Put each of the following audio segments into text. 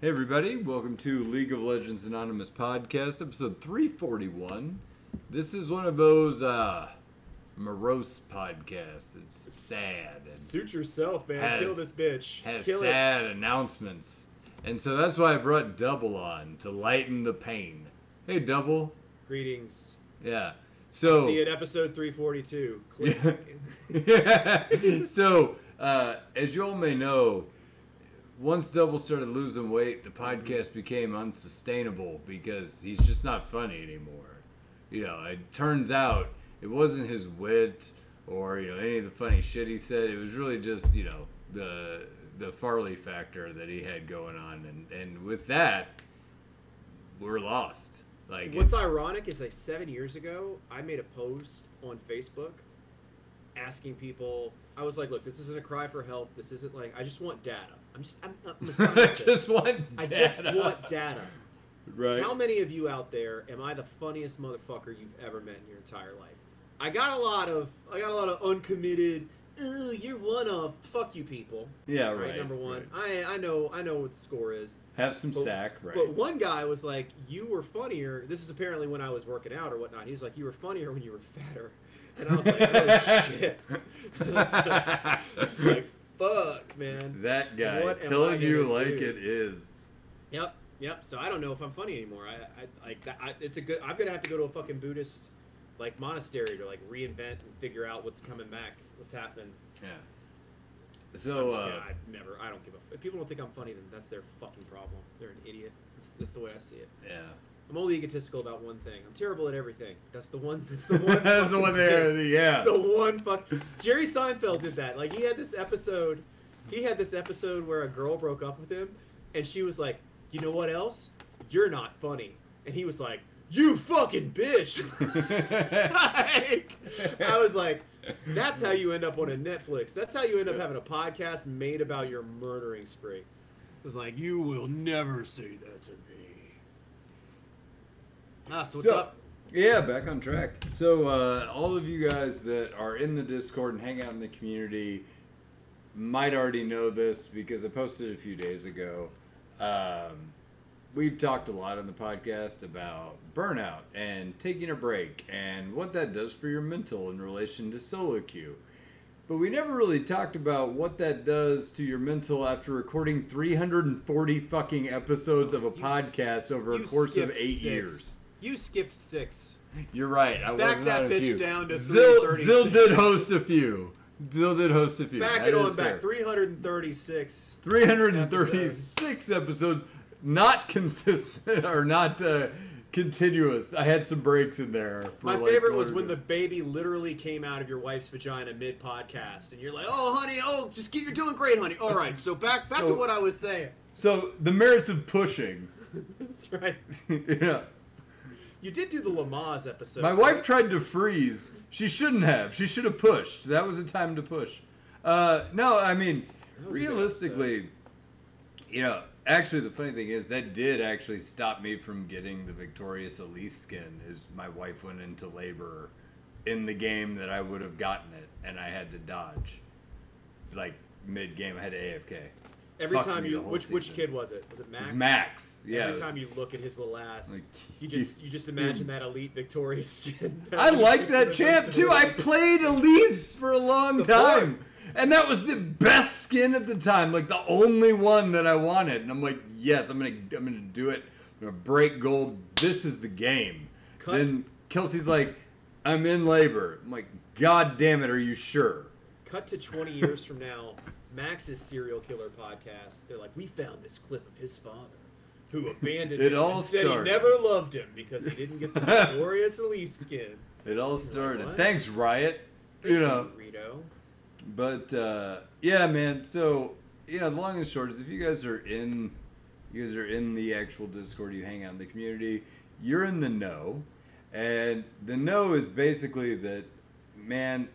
Hey everybody, welcome to League of Legends Anonymous Podcast, episode 341. This is one of those morose podcasts. It's sad. And suit yourself, man. Kill this bitch. Has Kill sad announcements. And so that's why I brought Double on, to lighten the pain. Hey Double. Greetings. Yeah. So see you at episode 342. Click. Yeah. So, as you all may know, once Double started losing weight, the podcast became unsustainable because he's just not funny anymore. You know, it turns out it wasn't his wit or, any of the funny shit he said. It was really just, the Farley factor that he had going on. And with that, we're lost. What's ironic is 7 years ago, I made a post on Facebook asking people, I was like, look, this isn't a cry for help. This isn't I just want data. I'm a scientist. I just want data. Right. How many of you out there am I the funniest motherfucker you've ever met in your entire life? I got a lot of uncommitted, oh, you're one of, fuck you people. Yeah, right. Number one. Right. I know what the score is. Have some sack, right. But one guy was like, you were funnier. This is apparently when I was working out or whatnot. He's like, you were funnier when you were fatter. And I was like, oh shit. It's like, fuck, man. That guy telling you like it is. Yep. So I don't know if I'm funny anymore. It's a good. I'm gonna have to go to a fucking Buddhist monastery to reinvent and figure out what's coming back, what's happening. Yeah. So I don't give a. If people don't think I'm funny, then that's their fucking problem. They're an idiot. That's the way I see it. Yeah. I'm only egotistical about one thing. I'm terrible at everything. That's the one. That's the one there. Yeah. That's the one. Jerry Seinfeld did that. He had this episode. He had this episode where a girl broke up with him, and she was like, "You know what else? You're not funny." And he was like, "You fucking bitch." I was like, "That's how you end up on a Netflix. That's how you end up having a podcast made about your murdering spree." It was like, "You will never say that to me." So what's up? Yeah, back on track. So all of you guys that are in the Discord and hang out in the community might already know this because I posted it a few days ago. We've talked a lot on the podcast about burnout and taking a break and what that does for your mental in relation to solo queue. But we never really talked about what that does to your mental after recording 340 fucking episodes of a podcast over a course of 8 years. You skipped 6. You're right. I back wasn't that on a bitch few. down to Zill 336. did host a few. Back it on back. 336. 336 episodes. Not consistent or not continuous. I had some breaks in there. My favorite was when the baby literally came out of your wife's vagina mid-podcast, and you're like, "Oh, honey, you're doing great, honey." All right, so back to what I was saying. So the merits of pushing. That's right. Yeah. You did do the Lamaze episode. My wife tried to freeze. She shouldn't have. She should have pushed. That was the time to push. No, I mean, realistically, actually the funny thing is that did actually stop me from getting the Victorious Elise skin as my wife went into labor in the game that I would have gotten it, and I had to dodge. Mid-game, I had to AFK. Every time which kid was it? Was it Max? It was Max. Yeah. Every time you look at his little ass, you just imagine that elite Victoria skin. I like that champ too. I played Elise for a long time, and that was the best skin at the time. The only one that I wanted, and I'm like, yes, I'm gonna do it. I'm gonna break gold. This is the game. Then Kelsey's like, I'm in labor. I'm like, God damn it, are you sure? Cut to 20 years from now. Max's serial killer podcast. They're like, we found this clip of his father, who abandoned him and said he never loved him because he didn't get the Victorious Elise skin. It all started. Like, thanks, Riot. Thank you, Rito. But yeah, man. So the long and short is, if you guys are in the actual Discord, you hang out in the community, you're in the know, and the know is basically that, man,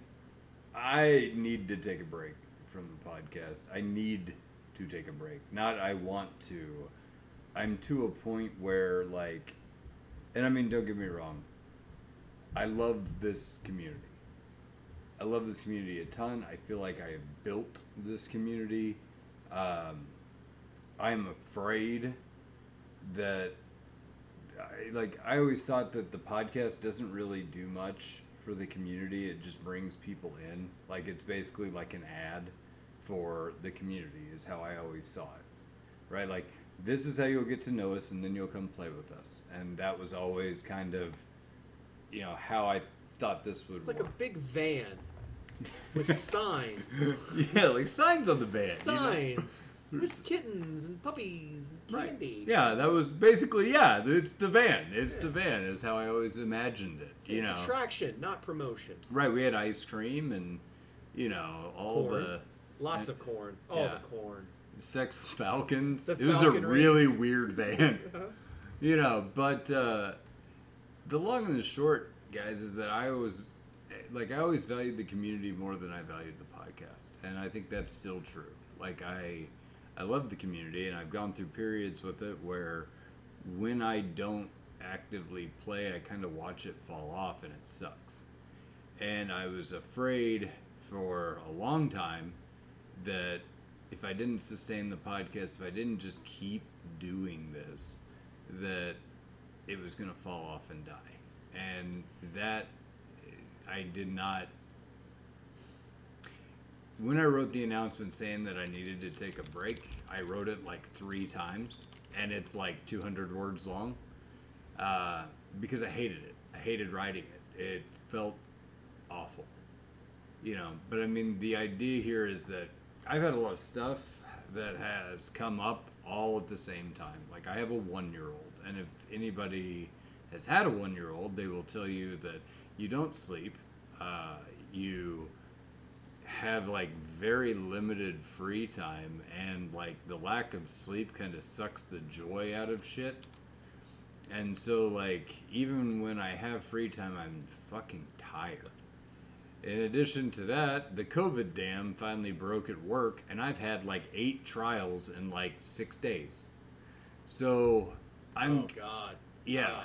I need to take a break from the podcast. I need to take a break. Not I want to. I'm to a point where and I mean, don't get me wrong, I love this community. I love this community a ton. I feel like I have built this community. I'm afraid that I always thought that the podcast doesn't really do much for the community. It just brings people in. Like, it's basically like an ad for the community is how I always saw it. Right? Like, this is how you'll get to know us, and then you'll come play with us. And that was always kind of, how I thought this would work. It's like a big van with signs. Yeah, like signs on the van. Signs. There's kittens and puppies and candy. Right. Yeah, that was basically, it's the van. It's the van is how I always imagined it. It's attraction, not promotion. Right, we had ice cream and, all corn. Lots of corn. All the corn. Sex with Falcons. It was a really weird van. But the long and the short, guys, is that I always valued the community more than I valued the podcast. And I think that's still true. Like, I love the community, and I've gone through periods with it where when I don't actively play, I kind of watch it fall off, and it sucks. And I was afraid for a long time that if I didn't sustain the podcast, if I didn't just keep doing this, that it was going to fall off and die. And that I did not. When I wrote the announcement saying that I needed to take a break, I wrote it like 3 times, and it's like 200 words long, because I hated it. I hated writing it. It felt awful, But I mean, the idea here is that I've had a lot of stuff that has come up all at the same time. Like, I have a 1-year-old, and if anybody has had a 1-year-old, they will tell you that you don't sleep, you have like very limited free time, and like the lack of sleep kind of sucks the joy out of shit. And so like even when I have free time, I'm fucking tired. In addition to that, the COVID dam finally broke at work, and I've had like 8 trials in like 6 days. So I'm oh god yeah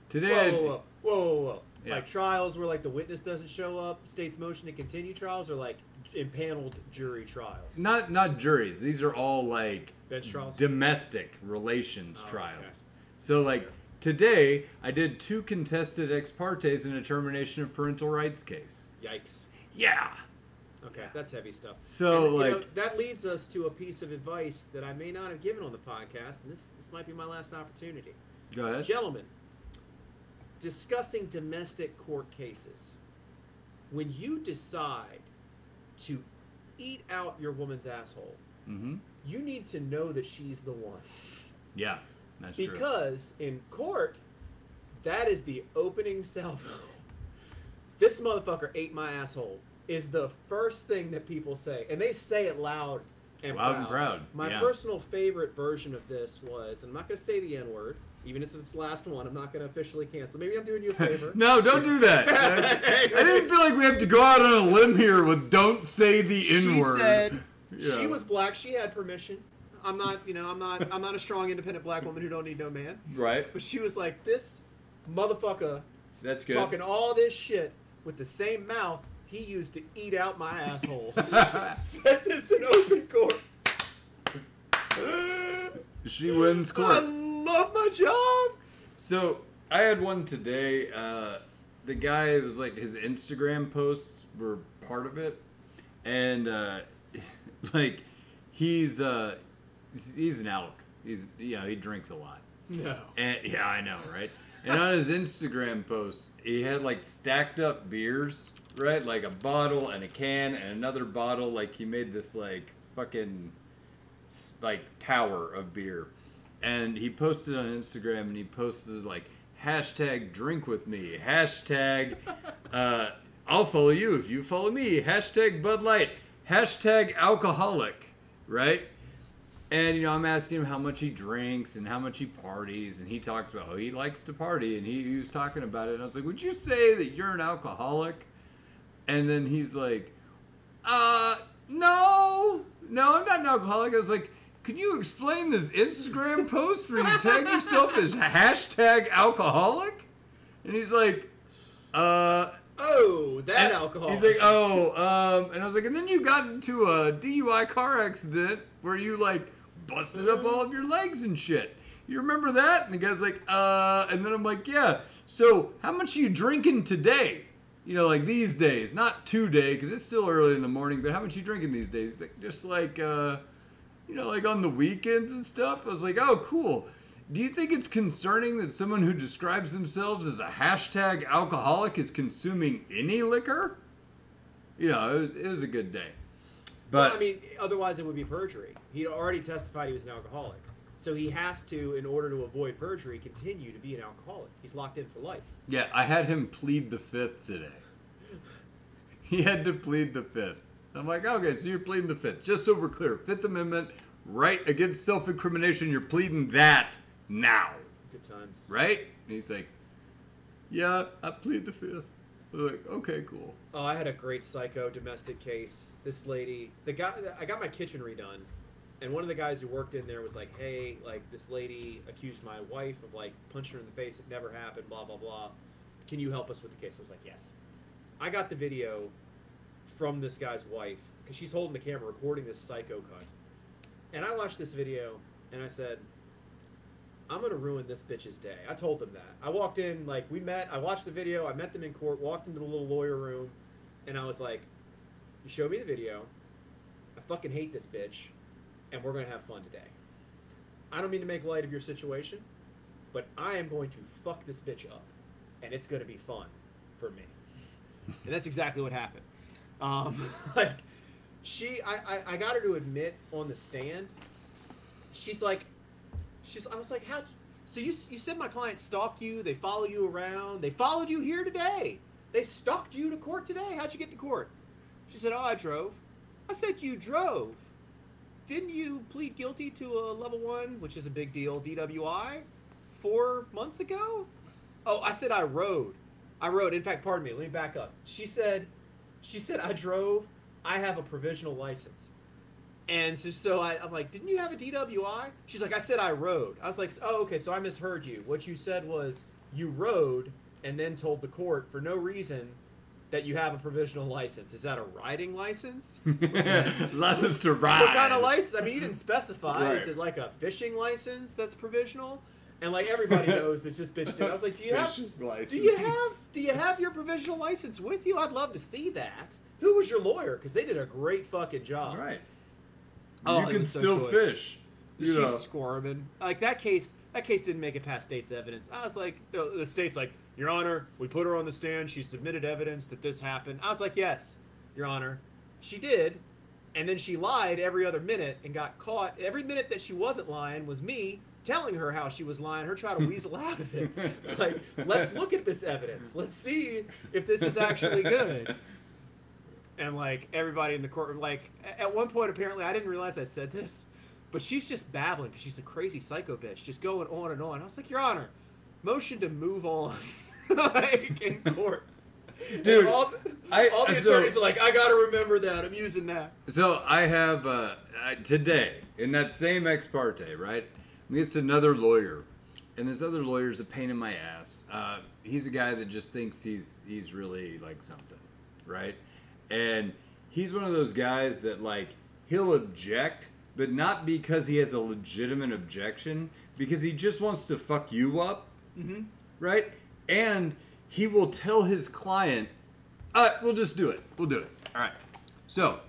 today whoa. Yeah. Like trials where like the witness doesn't show up, state's motion to continue trials, or like impaneled jury trials? Not juries. These are all like bench trials, domestic relations trials. Okay. So like today, I did 2 contested ex partes in a termination of parental rights case. Yikes. Yeah. Okay, that's heavy stuff. So and, that leads us to a piece of advice that I may not have given on the podcast, and this might be my last opportunity. Go ahead. So, gentlemen, discussing domestic court cases, when you decide to eat out your woman's asshole, you need to know that she's the one. Yeah, that's true. Because in court, that is the opening salvo. This motherfucker ate my asshole is the first thing that people say. And they say it loud and proud. My personal favorite version of this was, and I'm not going to say the N-word, even if it's the last one, I'm not going to officially cancel. Maybe I'm doing you a favor. No, don't do that. I didn't feel like we have to go out on a limb here with don't say the N-word. She said she was black. She had permission. I'm not a strong, independent black woman who don't need no man. Right. But she was like, this motherfucker that's good. Talking all this shit with the same mouth he used to eat out my asshole. She said this in open court. She wins court. I love my job. So I had one today. The guy, it was like his Instagram posts were part of it, and like he's an alk. He drinks a lot. No. And yeah, I know, right? And on his Instagram post, he had like stacked up beers, right? Like a bottle and a can and another bottle. Like he made this like fucking like tower of beer. And he posted on Instagram, and he posted like hashtag drink with me, hashtag I'll follow you if you follow me, hashtag Bud Light, hashtag alcoholic, right? And, I'm asking him how much he drinks and how much he parties. And he talks about, he likes to party. And he was talking about it. And I was like, would you say that you're an alcoholic? And then he's like, no, I'm not an alcoholic. I was like, could you explain this Instagram post where you tag yourself as hashtag alcoholic? And he's like, oh, that alcohol. He's like, and I was like, and then you got into a DUI car accident where you like busted up all of your legs and shit. You remember that? And the guy's like, and then I'm like, yeah. So how much are you drinking today? You know, like these days, not today, because it's still early in the morning, but how much are you drinking these days? Like, just like, you know, like on the weekends and stuff. I was like, oh, cool. Do you think it's concerning that someone who describes themselves as a hashtag alcoholic is consuming any liquor? You know, it was a good day. But well, I mean, otherwise it would be perjury. He already testified he was an alcoholic. So he has to, in order to avoid perjury, continue to be an alcoholic. He's locked in for life. yeah, I had him plead the fifth today. He had to plead the fifth. I'm like, okay, so you're pleading the fifth. Just so we're clear, Fifth Amendment, right against self-incrimination, you're pleading that now. Good times. Right? And he's like, yeah, I plead the fifth. I'm like, okay, cool. Oh, I had a great psycho domestic case. This lady, I got my kitchen redone. And one of the guys who worked in there was like, hey, like, this lady accused my wife of, like, punching her in the face. It never happened, blah, blah, blah. Can you help us with the case? I was like, yes. I got the video from this guy's wife, because she's holding the camera recording this psycho cunt. And I watched this video, and I said, I'm going to ruin this bitch's day. I told them that. I walked in, like, we met. I watched the video. I met them in court, walked into the little lawyer room, and I was like, you showed me the video. I fucking hate this bitch. And we're going to have fun today. I don't mean to make light of your situation, but I am going to fuck this bitch up. And it's going to be fun for me. And that's exactly what happened. Like, I got her to admit on the stand, I was like, how, so you said my client stalked you, they follow you around, they followed you here today. They stalked you to court today. How'd you get to court? She said, oh, I drove. I said, you drove? Didn't you plead guilty to a level 1, which is a big deal, DWI, 4 months ago? Oh, I said I rode. In fact, pardon me, let me back up. She said I drove. I have a provisional license. And so I'm like, didn't you have a DWI? She's like, I said I rode. I was like, oh, okay, so I misheard you. What you said was you rode and then told the court for no reason that you have a provisional license. Is that a riding license? License to ride. What kind of license? I mean, you didn't specify. Right. Is it like a fishing license that's provisional? And like everybody knows that this bitch did. I was like, do you have your provisional license with you? I'd love to see that. Who was your lawyer? Because they did a great fucking job. Right. Oh, you can still fish. She's squirming. Like that case didn't make it past state's evidence. I was like, the state's like, Your Honor, we put her on the stand. She submitted evidence that this happened. I was like, yes, Your Honor, she did. And then she lied every other minute and got caught. Every minute that she wasn't lying was me telling her how she was lying, her trying to weasel out of it. Like, let's look at this evidence. Let's see if this is actually good. And like everybody in the courtroom, like at one point apparently I didn't realize I'd said this, but she's just babbling because she's a crazy psycho bitch, just going on and on. I was like, Your Honor, motion to move on, like in court. Dude, all the attorneys are like, I gotta remember that. I'm using that. So I have today in that same ex parte, right? It's another lawyer, and this other lawyer's a pain in my ass. He's a guy that just thinks he's really like something, right? And he's one of those guys that like he'll object, but not because he has a legitimate objection, because he just wants to fuck you up, right? And he will tell his client, we'll just do it. We'll do it. All right. So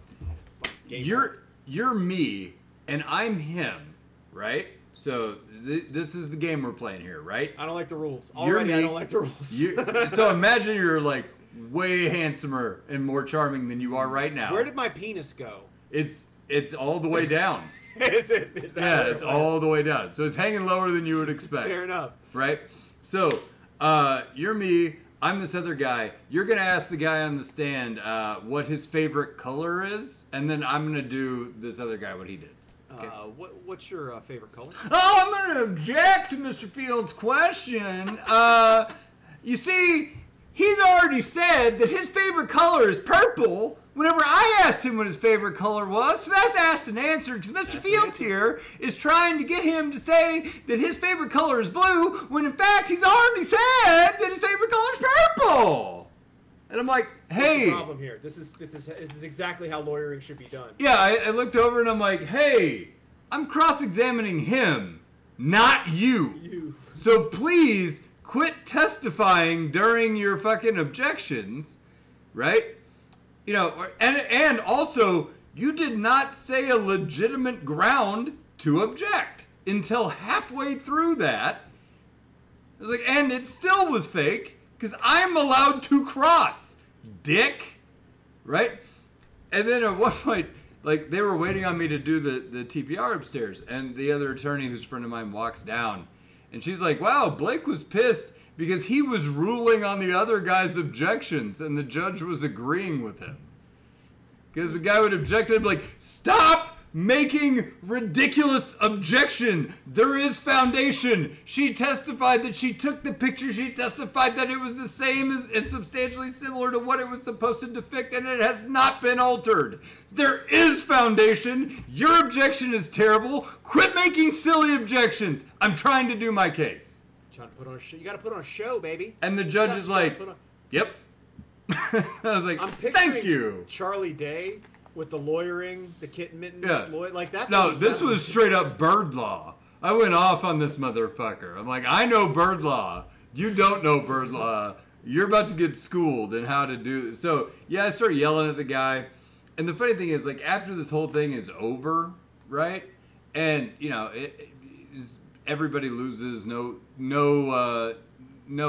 you're me and I'm him, right? So this is the game we're playing here, right? I don't like the rules. Already, I don't like the rules. So imagine you're like way handsomer and more charming than you are right now. Where did my penis go? It's all the way down. Is that yeah, it's all the way down. So it's hanging lower than you would expect. Fair enough. Right? So you're me. I'm this other guy. You're going to ask the guy on the stand what his favorite color is, and then I'm going to do this other guy what he did. Okay. What's your favorite color? Oh, I'm going to object to Mr. Fields' question. You see, he's already said that his favorite color is purple whenever I asked him what his favorite color was. So that's asked and answered, because Mr. Fields here is trying to get him to say that his favorite color is blue, when in fact he's already said that his favorite color is purple. And I'm like, hey. What's the problem here? This is exactly how lawyering should be done. Yeah, I looked over and I'm like, hey, I'm cross-examining him, not you. So please quit testifying during your fucking objections, right? You know, and also, you did not say a legitimate ground to object until halfway through that. I was like, and it still was fake, because I'm allowed to cross, dick. Right? And then at one point, like, they were waiting on me to do the TPR upstairs, and the other attorney, who's a friend of mine, walks down, and she's like, wow, Blake was pissed because he was ruling on the other guy's objections, and the judge was agreeing with him. Because the guy would object and be like, stop making ridiculous objection. There is foundation. She testified that she took the picture. She testified that it was the same as, and substantially similar to what it was supposed to depict, and it has not been altered. There is foundation. Your objection is terrible. Quit making silly objections. I'm trying to do my case. Trying to put on a show. You got to put on a show, baby. And the judge is like, yep. I was like, thank you. Charlie Day with the lawyering, the kitten mittens, like that's. No, this was straight up bird law. I went off on this motherfucker. I'm like, I know bird law. You don't know bird law. You're about to get schooled in how to do. So yeah, I start yelling at the guy, and the funny thing is, like, after this whole thing is over, right? And you know, everybody loses. No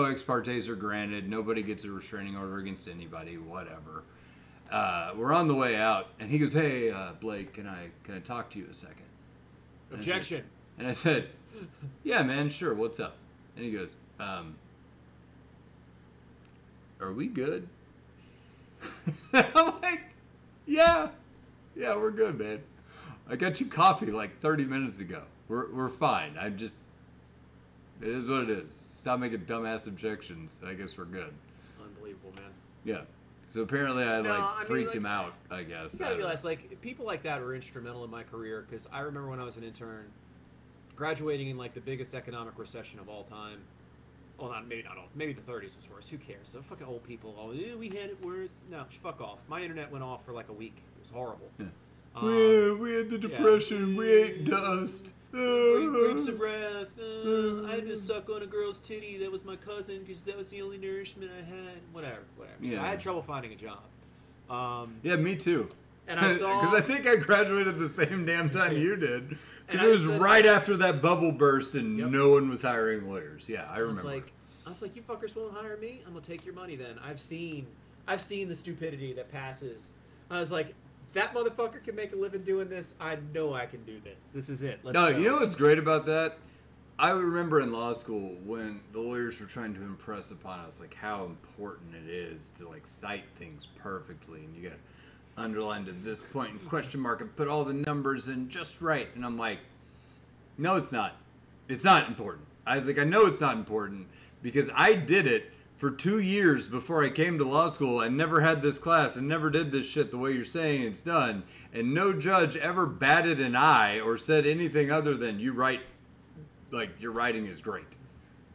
ex partes are granted. Nobody gets a restraining order against anybody. Whatever. We're on the way out, and he goes, "Hey, Blake, can I talk to you a second?" Objection. And I said, "Yeah, man, sure. What's up?" And he goes, "Are we good?" I'm like, "Yeah, we're good, man. I got you coffee like 30 minutes ago. We're fine. It is what it is. Stop making dumbass objections. I guess we're good." Unbelievable, man. Yeah. So apparently I freaked him out, I guess. You gotta realize, like, people like that were instrumental in my career, because I remember when I was an intern, graduating in, like, the biggest economic recession of all time. Well, maybe not all. Maybe the 30s was worse. Who cares? So fucking old people. Oh, we had it worse. No, fuck off. My internet went off for, like, a week. It was horrible. Yeah. We had the depression. Yeah. We ate dust. Grapes of wrath. I had to suck on a girl's titty that was my cousin because that was the only nourishment I had. Whatever. So I had trouble finding a job. Yeah, me too. And I saw... Because I think I graduated the same damn time you did. Because it was right after that bubble burst and no one was hiring lawyers. Yeah, I remember. I was like, you fuckers won't hire me? I'm going to take your money then. I've seen the stupidity that passes. I was like... That motherfucker can make a living doing this. I know I can do this. This is it. Let's go. You know what's great about that? I remember in law school when the lawyers were trying to impress upon us like how important it is to like cite things perfectly, and you got to underline to this point and question mark and put all the numbers in just right. And I'm like, no, it's not. It's not important. I was like, I know it's not important because I did it for 2 years before I came to law school and never had this class and never did this shit the way you're saying it's done. And no judge ever batted an eye or said anything other than you write, like, your writing is great.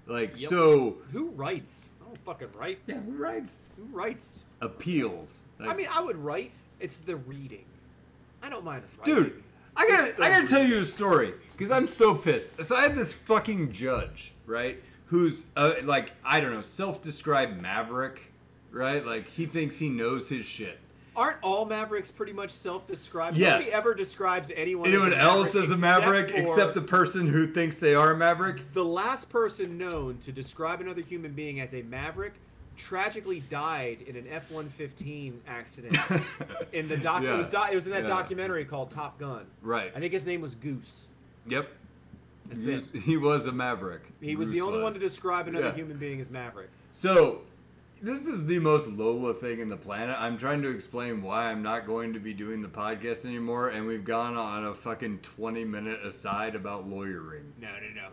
Like, so... Who writes? I don't fucking write. Yeah, who writes? Who writes? Appeals. Like, I mean, I would write. It's the reading. I don't mind writing. Dude, I gotta tell you a story because I'm so pissed. So I had this fucking judge, right? Who's, like, I don't know, self-described maverick, right? Like, he thinks he knows his shit. Aren't all mavericks pretty much self-described? Yes. Nobody ever describes anyone else as a maverick except the person who thinks they are a maverick? The last person known to describe another human being as a maverick tragically died in an F-115 accident. In the it was in that documentary called Top Gun. Right. I think his name was Goose. Yep. That's it. He was a maverick. He was the only one to describe another human being as maverick. So, this is the most Lola thing in the planet. I'm trying to explain why I'm not going to be doing the podcast anymore, and we've gone on a fucking 20-minute aside about lawyering. No.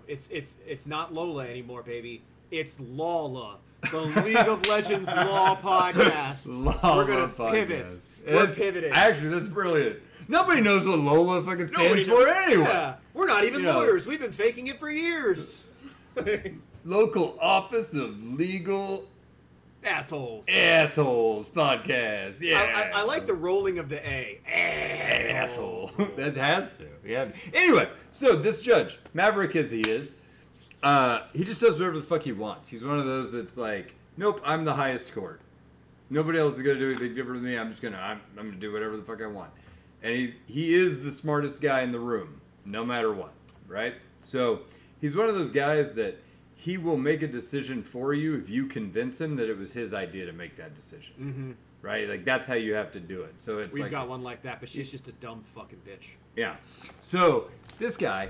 It's not Lola anymore, baby. It's LOLA, the League of Legends Law Podcast. We're going to pivot. We're pivoting. Actually, that's brilliant. Nobody knows what LOLA fucking stands for anyway. Yeah. We're not even lawyers. We've been faking it for years. Local Office of Legal Assholes. Assholes podcast. Yeah. I like the rolling of the A. Asshole. That has to. Yeah. Anyway, so this judge, maverick as he is, he just does whatever the fuck he wants. He's one of those that's like, nope, I'm the highest court. Nobody else is gonna do anything different than me. I'm gonna do whatever the fuck I want. And he is the smartest guy in the room, no matter what, right? So he's one of those guys that he will make a decision for you if you convince him that it was his idea to make that decision. Mm-hmm. Right? Like, that's how you have to do it. So it's We've like, got one like that, but she's just a dumb fucking bitch. yeah. So this guy,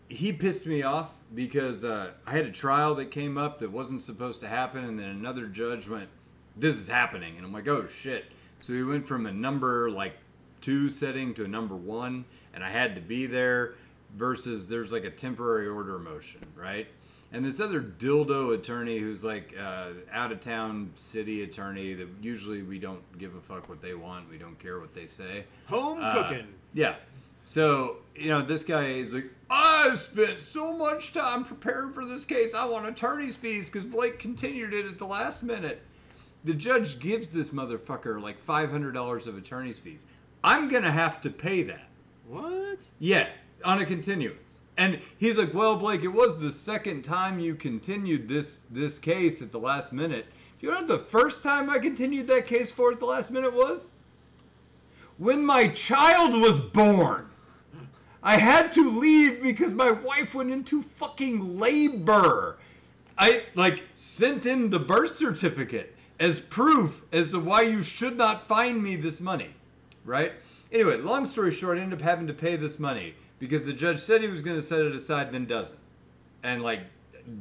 he pissed me off because I had a trial that came up that wasn't supposed to happen, and then another judge went, this is happening. And I'm like, oh, shit. So he went from a number, 2 setting to a number 1, and I had to be there, versus there's, a temporary order motion, right? And this other dildo attorney who's out-of-town city attorney that usually we don't give a fuck what they want. We don't care what they say. Home cooking. Yeah. So, this guy is like, I've spent so much time preparing for this case. I want attorney's fees because Blake continued it at the last minute. The judge gives this motherfucker $500 of attorney's fees. I'm going to have to pay that. What? Yeah, on a continuance. And he's like, well, Blake, it was the second time you continued this case at the last minute. You know what the first time I continued that case for at the last minute was? When my child was born. I had to leave because my wife went into fucking labor. I, sent in the birth certificate as proof as to why you should not fine me this money. Right? Anyway, long story short, I ended up having to pay this money because the judge said he was going to set it aside, then doesn't. And,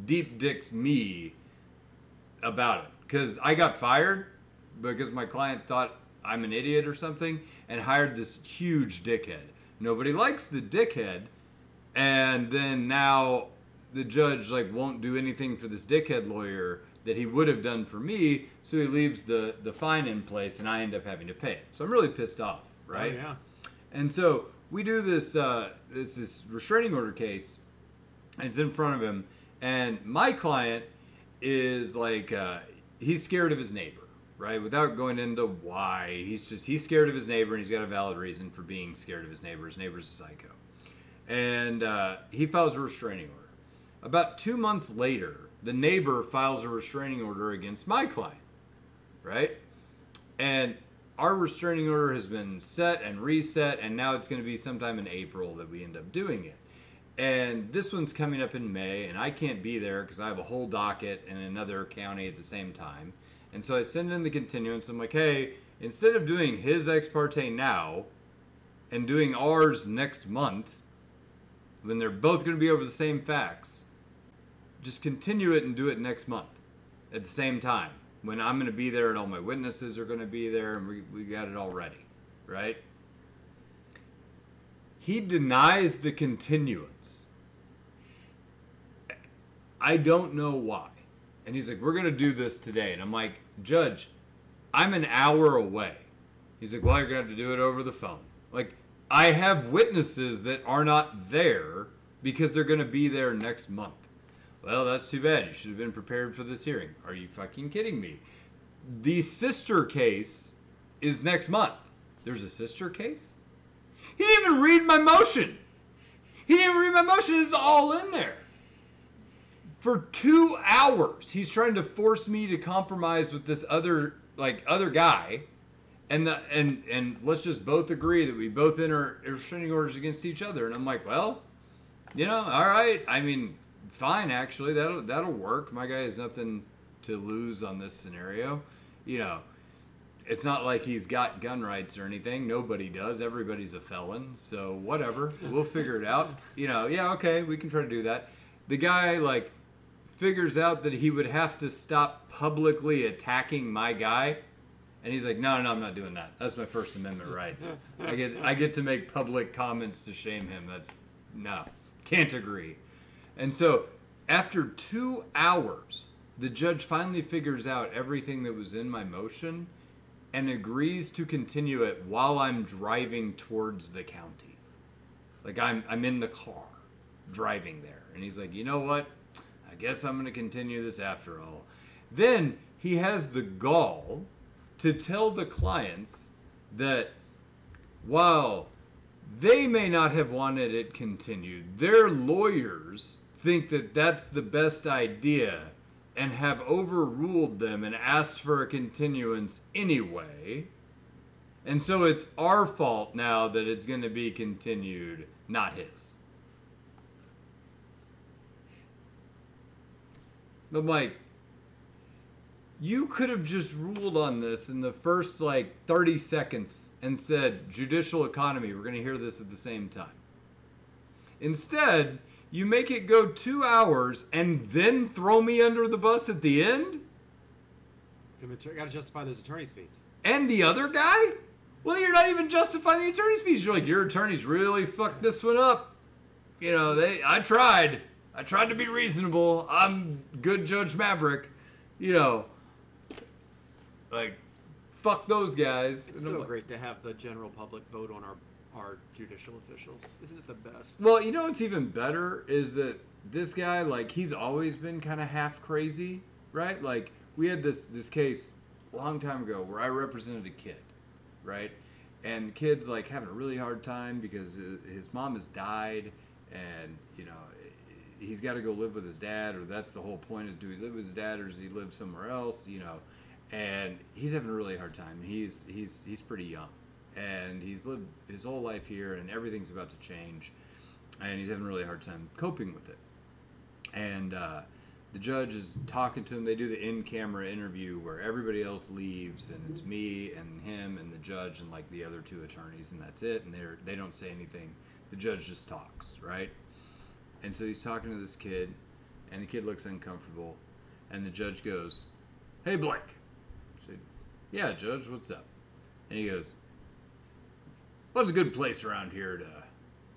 deep dicks me about it. Because I got fired because my client thought I'm an idiot or something and hired this huge dickhead. Nobody likes the dickhead. And then now the judge, won't do anything for this dickhead lawyer that he would have done for me, so he leaves the fine in place, and I end up having to pay it. So I'm really pissed off, right? Oh, yeah. And so we do this this restraining order case, and it's in front of him, and my client is he's scared of his neighbor, right? Without going into why, he's scared of his neighbor, and he's got a valid reason for being scared of his neighbor. His neighbor's a psycho. And he files a restraining order. About 2 months later, the neighbor files a restraining order against my client, right? And our restraining order has been set and reset, and now it's going to be sometime in April that we end up doing it. And this one's coming up in May, and I can't be there because I have a whole docket in another county at the same time. And so I send in the continuance. I'm like, hey, instead of doing his ex parte now and doing ours next month, when they're both going to be over the same facts, just continue it and do it next month at the same time when I'm going to be there and all my witnesses are going to be there and we got it all ready, right? He denies the continuance. I don't know why. And he's like, we're going to do this today. And I'm like, Judge, I'm an hour away. He's like, well, you're going to have to do it over the phone. I have witnesses that are not there because they're going to be there next month. Well, that's too bad. You should have been prepared for this hearing. Are you fucking kidding me? The sister case is next month. There's a sister case? He didn't even read my motion. It's all in there. For 2 hours, he's trying to force me to compromise with this other guy. And let's just both agree that we both enter restraining orders against each other. And I'm like, well, all right. I mean, fine, actually, that'll work. My guy has nothing to lose on this scenario. It's not like he's got gun rights or anything. Nobody does. Everybody's a felon. So whatever, we'll figure it out. Yeah, okay, we can try to do that. The guy figures out that he would have to stop publicly attacking my guy. And he's like, no, I'm not doing that. That's my First Amendment rights. I get to make public comments to shame him. Can't agree. And so after 2 hours, the judge finally figures out everything that was in my motion and agrees to continue it while I'm driving towards the county. I'm in the car driving there. And he's like, you know what? I guess I'm going to continue this after all. Then he has the gall to tell the clients that while they may not have wanted it continued, their lawyers think that that's the best idea and have overruled them and asked for a continuance anyway. And so it's our fault now that it's going to be continued, not his. I'm like, you could have just ruled on this in the first 30 seconds and said, judicial economy, we're going to hear this at the same time. Instead, you make it go 2 hours and then throw me under the bus at the end? Got to justify those attorney's fees. And the other guy? Well, you're not even justifying the attorney's fees. You're like, your attorneys really fucked this one up. I tried. I tried to be reasonable. I'm good Judge Maverick. Fuck those guys. It's so great to have the general public vote on our judicial officials. Isn't it the best? Well, what's even better is that this guy, he's always been kind of half crazy, right? We had this case a long time ago where I represented a kid, right? And the kid's having a really hard time because his mom has died, and he's got to go live with his dad, or that's the whole point, is do he live with his dad or does he live somewhere else, and he's having a really hard time. He's pretty young, and he's lived his whole life here, and everything's about to change, and he's having a really hard time coping with it. And the judge is talking to him. They do the in-camera interview where everybody else leaves, and it's me and him and the judge and the other two attorneys, and that's it. And they don't say anything. The judge just talks, right? And so he's talking to this kid, and the kid looks uncomfortable, and the judge goes, "Hey, Blake." I said, "Yeah, Judge, what's up?" And he goes, "What's a good place around here to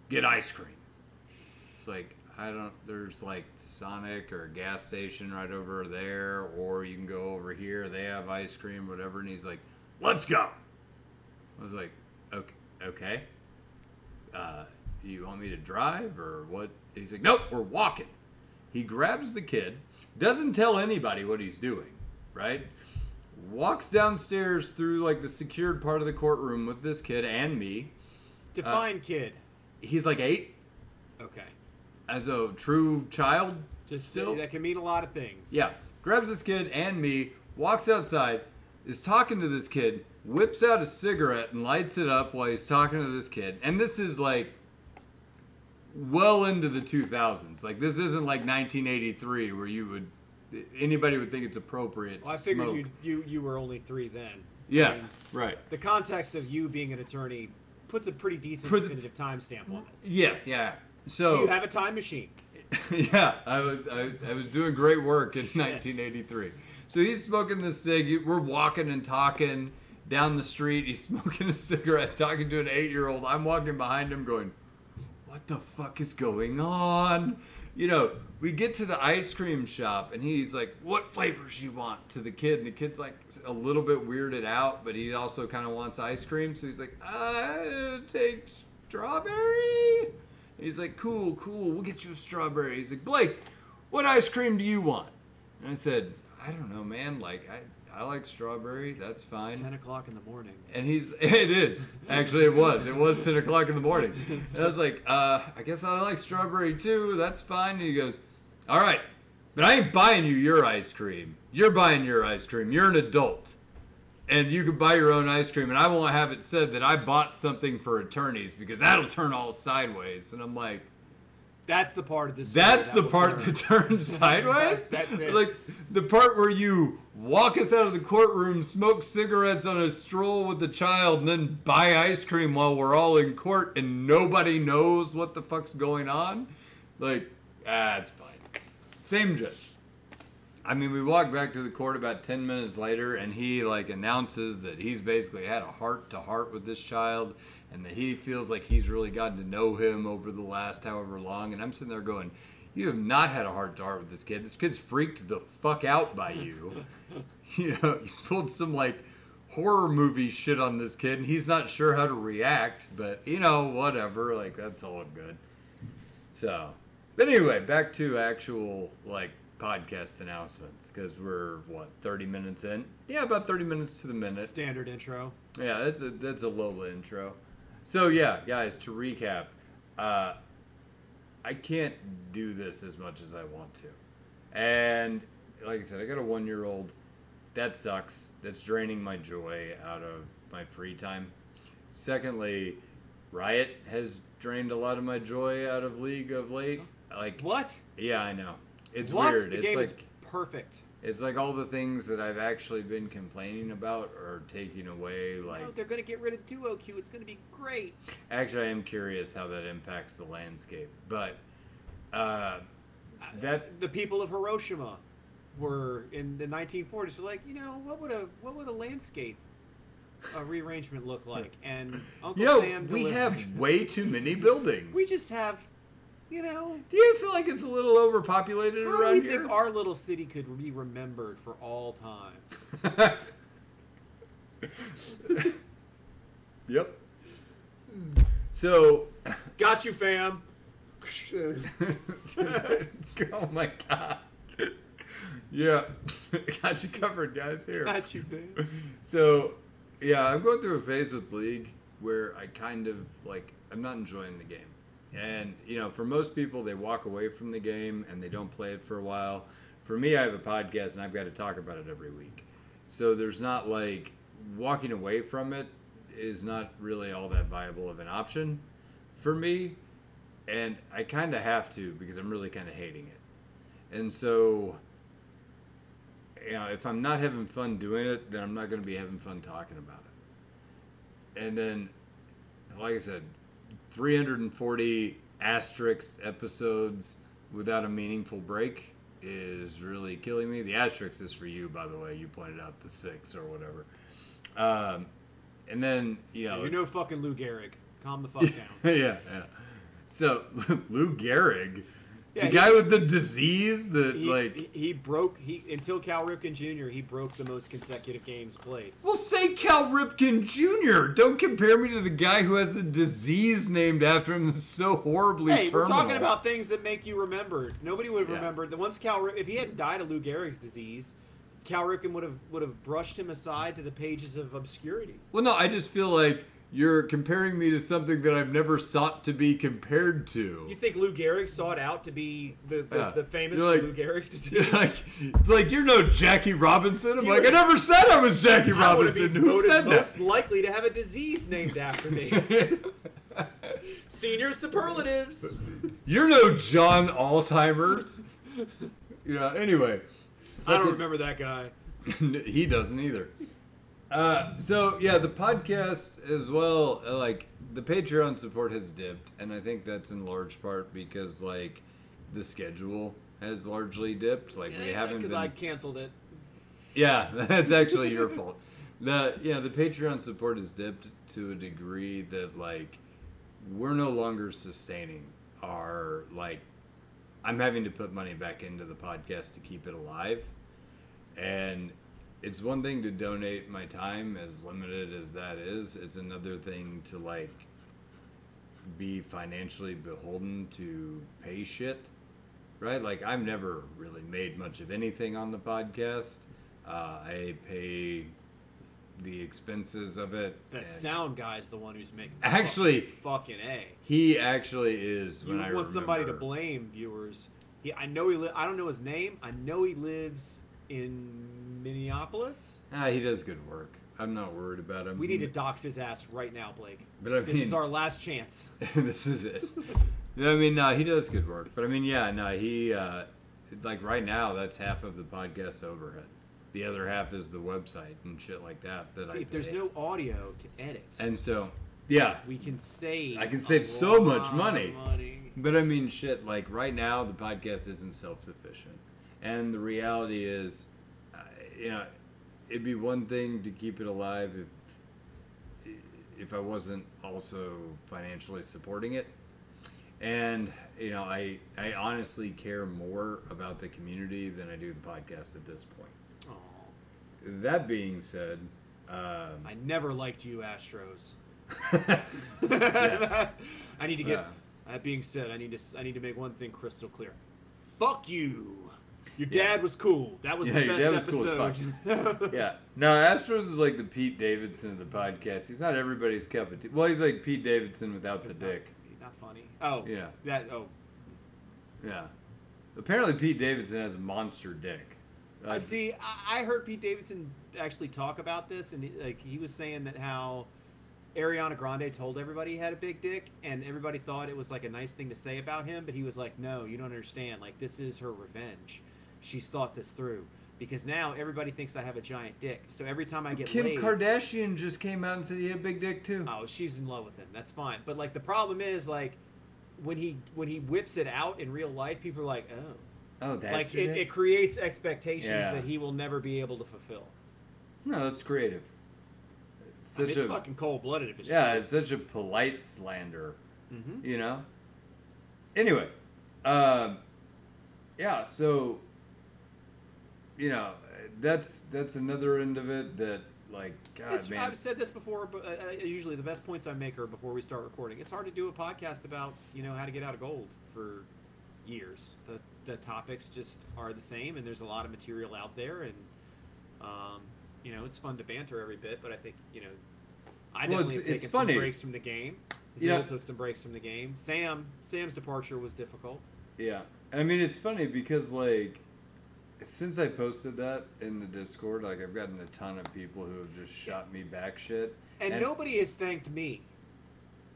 get ice cream?" It's there's Sonic or a gas station right over there, or you can go over here, they have ice cream, whatever. And he's like, "Let's go." I was like, okay. You want me to drive or what? He's like, "Nope, we're walking." He grabs the kid, doesn't tell anybody what he's doing, right? Walks downstairs through the secured part of the courtroom with this kid and me. Define kid. He's 8. Okay. As a true child, Just still. That can mean a lot of things. Yeah. Grabs this kid and me, walks outside, is talking to this kid, whips out a cigarette and lights it up while he's talking to this kid. And this is well into the 2000s. This isn't 1983 where anybody would think it's appropriate to smoke. I figured you were only 3 then. Yeah, right. The context of you being an attorney puts a pretty decent definitive timestamp on this. Yes, yeah. So do you have a time machine? Yeah, I was doing great work in 1983. So he's smoking this cig. We're walking and talking down the street. He's smoking a cigarette, talking to an 8-year-old. I'm walking behind him going, "What the fuck is going on?" We get to the ice cream shop, and he's like, "What flavors you want?" to the kid. And the kid's a little bit weirded out, but he also kind of wants ice cream. So he's like, "Take strawberry." And he's like, cool, we'll get you a strawberry. He's like, "Blake, what ice cream do you want?" And I said, "I don't know, man. I like strawberry. That's fine." 10 o'clock in the morning. And it is. Actually, it was 10 o'clock in the morning. And I was like, I guess I like strawberry too. That's fine. And he goes, "All right, but I ain't buying you your ice cream. You're buying your ice cream. You're an adult. And you can buy your own ice cream. And I won't have it said that I bought something for attorneys because that'll turn all sideways." And I'm like, that's the part of this. That's the part that turns sideways? That's it. The part where you walk us out of the courtroom, smoke cigarettes on a stroll with the child, and then buy ice cream while we're all in court and nobody knows what the fuck's going on? It's fine. Same judge. We walked back to the court about 10 minutes later, and he announces that he's basically had a heart-to-heart with this child, and that he feels like he's really gotten to know him over the last however long. And I'm sitting there going, "You have not had a heart-to-heart with this kid. This kid's freaked the fuck out by you." You pulled some horror movie shit on this kid, and he's not sure how to react. But whatever. That's all good. So, but anyway, back to actual podcast announcements because we're, 30 minutes in? Yeah, about 30 minutes to the minute. Standard intro. Yeah, that's a Lola intro. So, yeah, guys, to recap, I can't do this as much as I want to. And like I said, I got a 1-year-old. That sucks. That's draining my joy out of my free time. Secondly, Riot has drained a lot of my joy out of League of late. Like, what? Yeah, I know. It's what? weird. The it's game like is perfect. It's like all the things that I've actually been complaining about are taking away. Like, no, they're gonna get rid of duo queue. It's gonna be great. Actually, I am curious how that impacts the landscape. But that the people of Hiroshima were in the 1940s. Were like, what would a landscape rearrangement look like? And Uncle Sam we delivered. have way too many buildings. We just have, Do you feel like it's a little overpopulated how around do we here? think our little city could be remembered for all time? Yep. So. Got you, fam. Oh my god. Yeah. Got you covered, guys. Here. Got you, fam. So, yeah, I'm going through a phase with League where I kind of, I'm not enjoying the game. And, for most people, they walk away from the game and they don't play it for a while. For me, I have a podcast and I've got to talk about it every week. So there's not, walking away from it is not really all that viable of an option for me. And I kind of have to because I'm really kind of hating it. And so, if I'm not having fun doing it, then I'm not going to be having fun talking about it. And then, like I said, 340 asterisk episodes without a meaningful break is really killing me. The asterisk is for you, by the way. You pointed out the 6 or whatever. And then, You're no fucking Lou Gehrig. Calm the fuck down. yeah. So, Lou Gehrig, the guy with the disease that, until Cal Ripken Jr., he broke the most consecutive games played. Well, say Cal Ripken Jr. Don't compare me to the guy who has a disease named after him that's so horribly terminal. We're talking about things that make you remembered. Nobody would have remembered that once if he hadn't died of Lou Gehrig's disease, Cal Ripken would have brushed him aside to the pages of obscurity. Well, no, I just feel like you're comparing me to something that I've never sought to be compared to. You think Lou Gehrig sought out to be the famous Lou Gehrig's disease? Like you're no Jackie Robinson. I never said I was Jackie Robinson. Who said that? Most likely to have a disease named after me. Senior superlatives. You're no John Alzheimer's. Anyway. I don't remember that guy. He doesn't either. So yeah, the podcast as well, the Patreon support has dipped, and I think that's in large part because the schedule has largely dipped. We haven't because I canceled it. Yeah, that's actually your fault. The Patreon support has dipped to a degree that we're no longer sustaining our I'm having to put money back into the podcast to keep it alive, and it's one thing to donate my time, as limited as that is. It's another thing to be financially beholden to pay shit, right? I've never really made much of anything on the podcast. I pay the expenses of it. The sound guy's the one who's making fucking A. He actually is. You want somebody to blame, viewers. I don't know his name. I know he lives in Minneapolis. He does good work. I'm not worried about him. We need to dox his ass right now, Blake. But this is our last chance. This is it. He does good work. But he right now that's half of the podcast overhead. The other half is the website and shit like that. If there's no audio to edit, and so yeah, we can save. I can save so much money. But right now the podcast isn't self-sufficient. And the reality is, it'd be one thing to keep it alive if I wasn't also financially supporting it. And, I honestly care more about the community than I do the podcast at this point. Aww. That being said... I never liked you, Astros. Yeah. I need to get... That being said, I need to make one thing crystal clear. Fuck you! Your dad was cool. That was the your best dad was cool as episode. fuck. Yeah. No, Astros is like the Pete Davidson of the podcast. He's not everybody's cup of tea. Well, he's like Pete Davidson without the dick. Not funny. Oh. Yeah. Yeah. Apparently, Pete Davidson has a monster dick. I see. I heard Pete Davidson actually talk about this, and he was saying that how Ariana Grande told everybody he had a big dick, and everybody thought it was like a nice thing to say about him, but he was like, no, you don't understand. Like, this is her revenge. She's thought this through. Because now everybody thinks I have a giant dick. So every time I get Kim laid... Kardashian just came out and said he had a big dick, too. Oh, she's in love with him. That's fine. But, like, the problem is, like, when he whips it out in real life, people are like, oh. Oh, that's like it creates expectations Yeah. that he will never be able to fulfill. No, that's creative. It's fucking cold-blooded if it's Yeah, true. it's such a polite slander. Mm-hmm. You know? Anyway. Yeah, so... You know, that's another end of it that, like, God, man. I've said this before, but usually the best points I make are before we start recording. It's hard to do a podcast about, how to get out of gold for years. The topics just are the same, and there's a lot of material out there, and, it's fun to banter every bit, but I think, I definitely have taken some breaks from the game. Zil took some breaks from the game. Sam's departure was difficult. Yeah. I mean, it's funny because, like, since I posted that in the Discord, like, I've gotten a ton of people who have just shot me back shit. And nobody has thanked me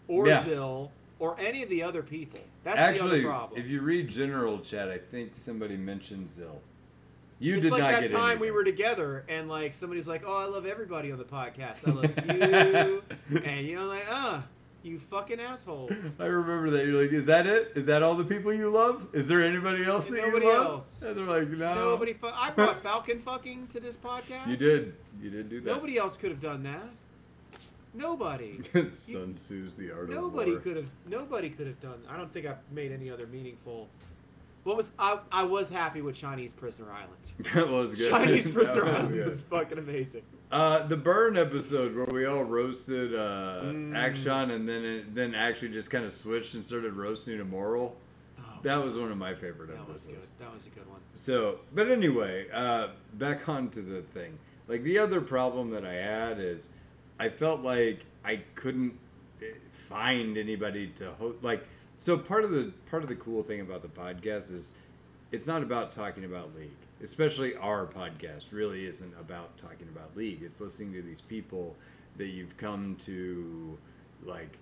or Zil or any of the other people. That's the other problem. If you read general chat, I think somebody mentioned Zil. It's did like not that get time anything. we were together, and like somebody's like, "Oh, I love everybody on the podcast. I love you," and like, you fucking assholes. I remember that. You're like, is that it? Is that all the people you love? Is there anybody else that nobody you love? Else. And they're like, no. Nobody. I brought Falcon fucking to this podcast. You did. You did do that. Nobody else could have done that. Nobody. Sun Tzu's the art of war. Nobody could have done. I don't think I've made any other meaningful. I was happy with Chinese Prisoner Island. That was good. Chinese Prisoner Island was fucking amazing. The Burn episode where we all roasted Akshan and then actually just kind of switched and started roasting Immoral. That was one of my favorite episodes. That was good. That was a good one. So, but anyway, back onto the thing. Like, the other problem that I had is I felt like I couldn't find anybody to host. Like, so part of the cool thing about the podcast is it's not about talking about League. Especially our podcast really isn't about talking about League. It's listening to these people that you've come to, like,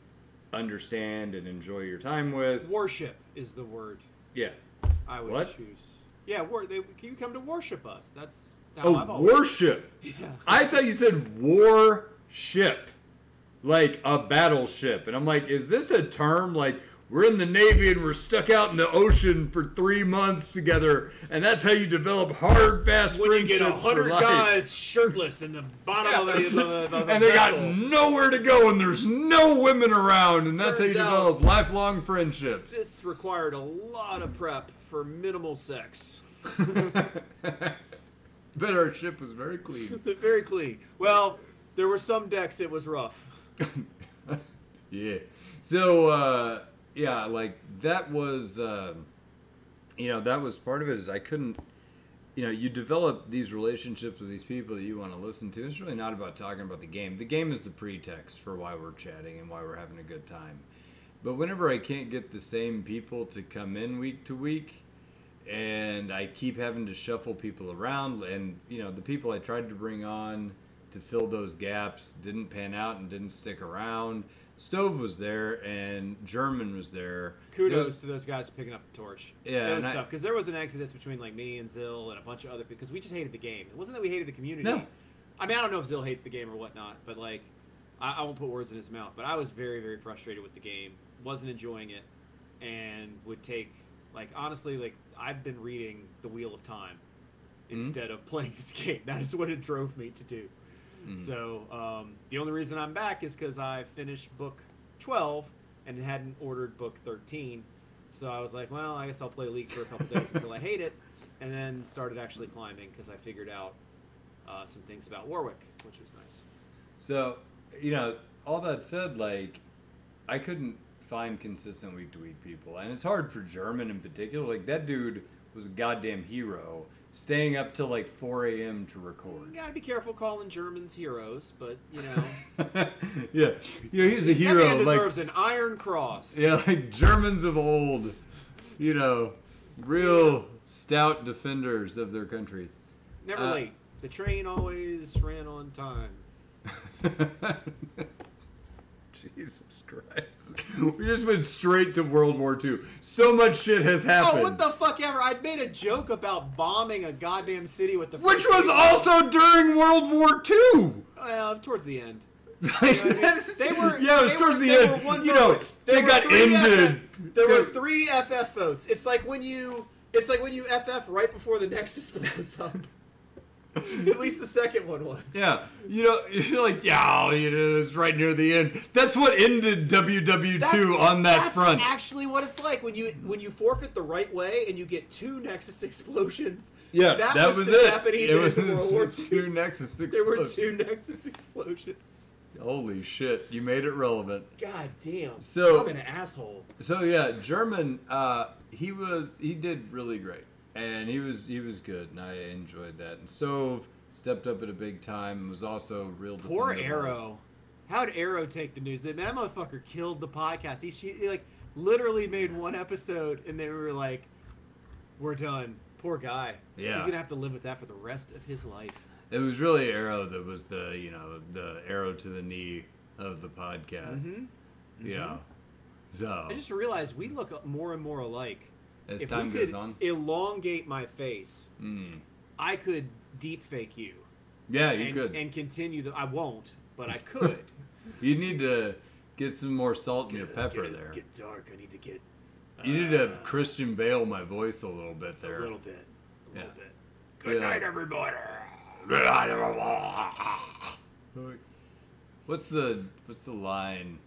understand and enjoy your time with. Worship is the word. Yeah. I would What? choose. Yeah, you come to worship us. That's how Oh, I've always... worship. Yeah. I thought you said warship. Like a battleship. And I'm like, is this a term? Like, we're in the Navy and we're stuck out in the ocean for 3 months together, and that's how you develop hard, fast When you friendships get 100 for life. guys shirtless in the bottom of the And they got vessel. nowhere to go, and there's no women around, and that's how you Turns out- develop lifelong friendships. This required a lot of prep for minimal sex. But our ship was very clean. Very clean. Well, there were some decks it was rough. Yeah. So, yeah, like, that was, that was part of it is I couldn't, you develop these relationships with these people that you want to listen to. It's really not about talking about the game. The game is the pretext for why we're chatting and why we're having a good time. But whenever I can't get the same people to come in week to week, and I keep having to shuffle people around, and, the people I tried to bring on to fill those gaps didn't pan out and didn't stick around. Stove was there, and German was there. Kudos to those guys picking up the torch. Yeah, That was and tough, because there was an exodus between, like, me and Zil and a bunch of other people, because we just hated the game. It wasn't that we hated the community. No. I mean, I don't know if Zil hates the game or whatnot, but, like, I won't put words in his mouth, but I was very, very frustrated with the game, wasn't enjoying it, and would take, like, honestly, like, I've been reading The Wheel of Time instead of playing this game. That is what it drove me to do. So the only reason I'm back is because I finished book 12 and hadn't ordered book 13. So I was like, well, I guess I'll play League for a couple days until I hate it, and then started actually climbing because I figured out some things about Warwick, which was nice. So, all that said, like, I couldn't find consistent week-to-week people, and it's hard for German in particular. Like, that dude was a goddamn hero, staying up till like 4 a.m. to record. You gotta be careful calling Germans heroes, but you know. Yeah, you know, he's a hero. That man deserves an Iron Cross. Yeah, like Germans of old, you know, real stout defenders of their countries. Never late. The train always ran on time. Jesus Christ. We just went straight to World War II. So much shit has happened. Oh, what the fuck ever. I made a joke about bombing a goddamn city with the... Which was also during World War II! Towards the end. Like, You know what I mean? They were, yeah, it was towards the end. You know, they got ended. There were 3 FF votes. It's like when you FF right before the Nexus blows up. At least the second one was. Yeah, you know, you're like, yeah, you know, it's right near the end. That's what ended WW2 on that front. That's actually what it's like when you forfeit the right way and you get 2 Nexus explosions. Yeah, that was it. Japanese It was World War II. 2 Nexus explosions. There were 2 Nexus explosions. Holy shit, you made it relevant. God damn. So, I'm an asshole. So yeah, German, he did really great. And he was good, and I enjoyed that. And Stove stepped up at a big time and was also real dependable. Poor Arrow. How'd Arrow take the news? That motherfucker killed the podcast. He like literally made 1 episode, and they were like, "We're done." Poor guy. Yeah. He's gonna have to live with that for the rest of his life. It was really Arrow that was the arrow to the knee of the podcast. Mm-hmm. You know, so I just realized we look more and more alike. as If time we goes could on. elongate my face, I could deep fake you. Yeah, you could. And continue I won't, but I could. You need to get some more salt in your pepper there. Get dark. I need to get. You need to Christian Bale my voice a little bit there. A little bit. A little Yeah. bit. Good night, everybody. Good night, everybody. What's the line?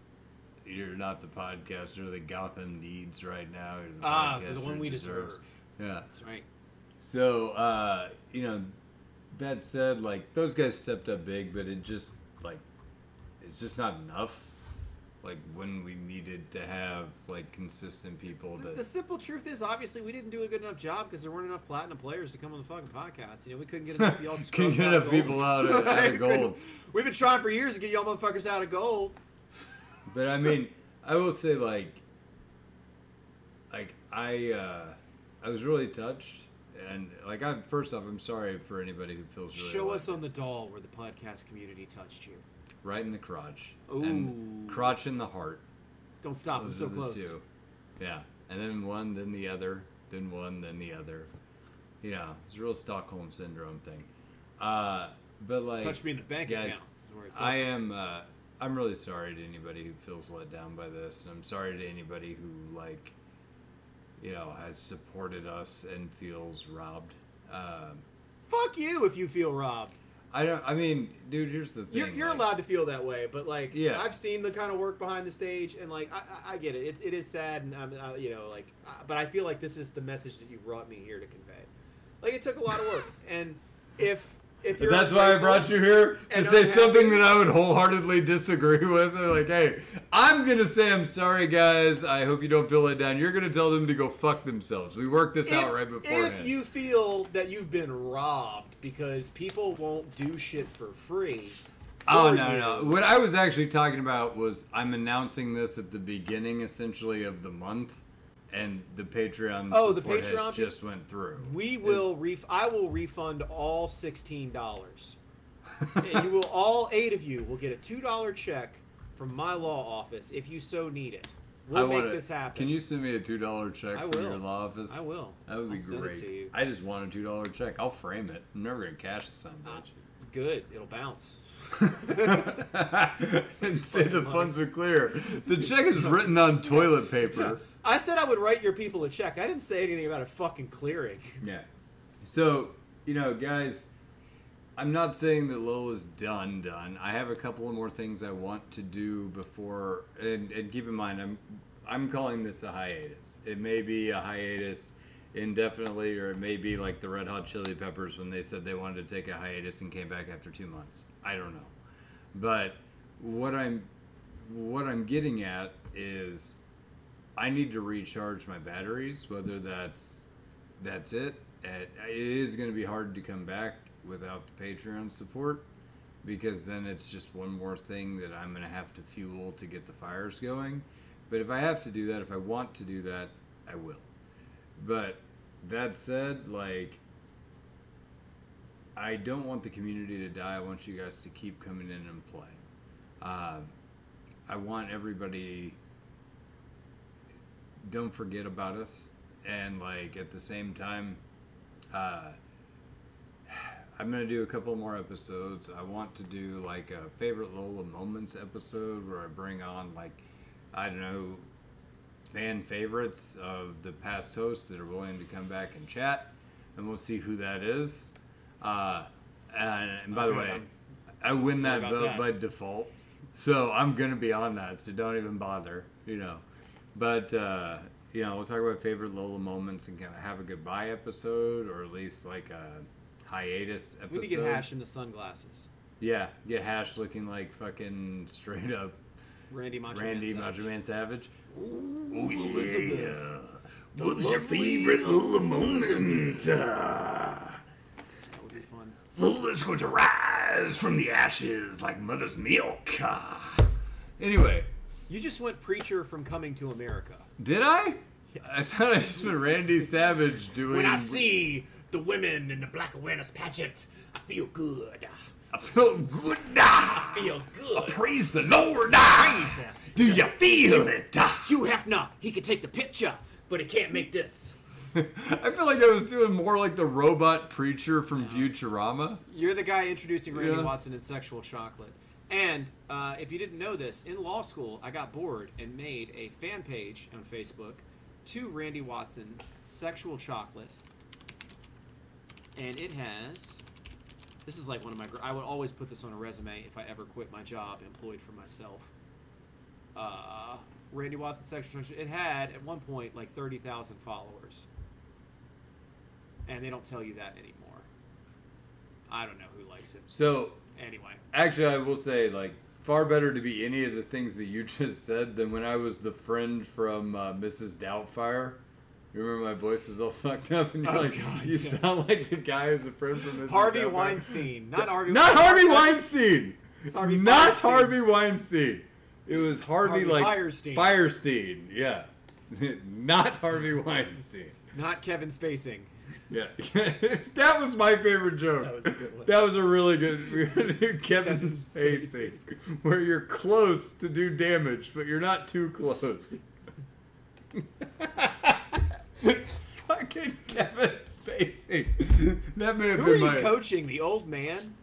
You're not the podcaster that Gotham needs right now. You're the podcaster the one we deserves. deserve. Yeah. That's right. So, you know, that said, like, those guys stepped up big, but it's just not enough. Like, when we needed to have, like, consistent people that... The simple truth is, obviously, we didn't do a good enough job because there weren't enough platinum players to come on the fucking podcast. You know, we couldn't get enough of y'all Couldn't get enough people out of gold. We've been trying for years to get y'all motherfuckers out of gold. But, I mean, I will say, like I was really touched. And, like, first off, I'm sorry for anybody who feels really... Show us on the doll where the podcast community touched you. Right in the crotch. Ooh. And crotch in the heart. Don't stop. I'm so close. 2. Yeah. And then one, then the other, then one, then the other. Yeah. It's a real Stockholm Syndrome thing. But, like... Touch me in the bank guys, account. Is where it touched me. I'm really sorry to anybody who feels let down by this. And I'm sorry to anybody who, like... you know, has supported us and feels robbed. Fuck you if you feel robbed. I mean, dude, here's the thing. You're like, allowed to feel that way, but like, yeah. I've seen the kind of work behind the stage, and like, I get it. It is sad, and you know, like, but I feel like this is the message that you brought me here to convey. Like, it took a lot of work, and if you're that's why I brought you here to say something that I would wholeheartedly disagree with. They're like, hey, I'm gonna say I'm sorry, guys. I hope you don't feel let down. You're gonna tell them to go fuck themselves. We worked this out right beforehand. If you feel that you've been robbed because people won't do shit for free. Oh, no. What I was actually talking about was I'm announcing this at the beginning, essentially, of the month. And the Patreon support has just went through. We will I will refund all $16. And you will, all 8 of you will get a $2 check from my law office if you so need it. We'll make this happen. Can you send me a $2 check from your law office? I will. That would be great. Send it to you. I just want a $2 check. I'll frame it. I'm never gonna cash the son of a bitch. Good. It'll bounce. And say the funds are clear. The check is written on toilet paper. I said I would write your people a check. I didn't say anything about it fucking clearing. Yeah. So, you know, guys, I'm not saying that LOLA's done. I have a couple of more things I want to do before, and keep in mind, I'm calling this a hiatus. It may be a hiatus indefinitely, or it may be like the Red Hot Chili Peppers when they said they wanted to take a hiatus and came back after 2 months. I don't know. But what I'm getting at is I need to recharge my batteries, whether that's it. It is going to be hard to come back without the Patreon support, because then it's just one more thing that I'm going to have to fuel to get the fires going. But if I have to do that, if I want to do that, I will. But that said, like, I don't want the community to die. I want you guys to keep coming in and playing. I want everybody, don't forget about us. And, like, at the same time, I'm going to do a couple more episodes. I want to do, like, a favorite Lola moments episode where I bring on, like, I don't know, fan favorites of the past hosts that are willing to come back and chat. And we'll see who that is. And by the way, I win that vote by default. So I'm going to be on that. So don't even bother, you know. But, you know, we'll talk about favorite Lola moments and kind of have a goodbye episode, or at least like a hiatus episode. We need to get Hash in the sunglasses. Yeah, get Hash looking like fucking straight up Randy Macho Man Savage. Ooh, yeah. What's your favorite Lola moment? That would be fun. Lola's going to rise from the ashes like mother's milk. Anyway. You just went preacher from Coming to America. Did I? Yes. I thought I just went Randy Savage doing... When I see the women in the Black Awareness pageant, I feel good. I feel good. I feel good. I praise the Lord. Praise him. Do you feel it? Hugh Hefner, he can take the picture, but he can't make this. I feel like I was doing more like the robot preacher from Futurama. You're the guy introducing Randy Watson in Sexual Chocolate. And if you didn't know this, in law school, I got bored and made a fan page on Facebook to Randy Watson, Sexual Chocolate. And it has... This is like one of my... I would always put this on a resume if I ever quit my job, employed for myself. Randy Watson, Sexual Chocolate. It had, at one point, like 30,000 followers. And they don't tell you that anymore. I don't know who likes it. So... Anyway. Actually, I will say, like, far better to be any of the things that you just said than when I was the friend from Mrs. Doubtfire. You remember my voice was all fucked up, and you're you sound like the guy who's a friend from Mrs. Harvey Doubtfire. Weinstein. Not Harvey Not Harvey Weinstein! Harvey Not Firestein. Harvey Weinstein. It was Harvey like... Firestein. Firestein, yeah. Not Harvey Weinstein. Not Kevin Spacing. Yeah, that was my favorite joke. That was a good one. That was a really good. We're gonna do Kevin Spacey, where you're close to do damage, but you're not too close. Fucking Kevin Spacey. That may have Who been are my. you coaching? The old man?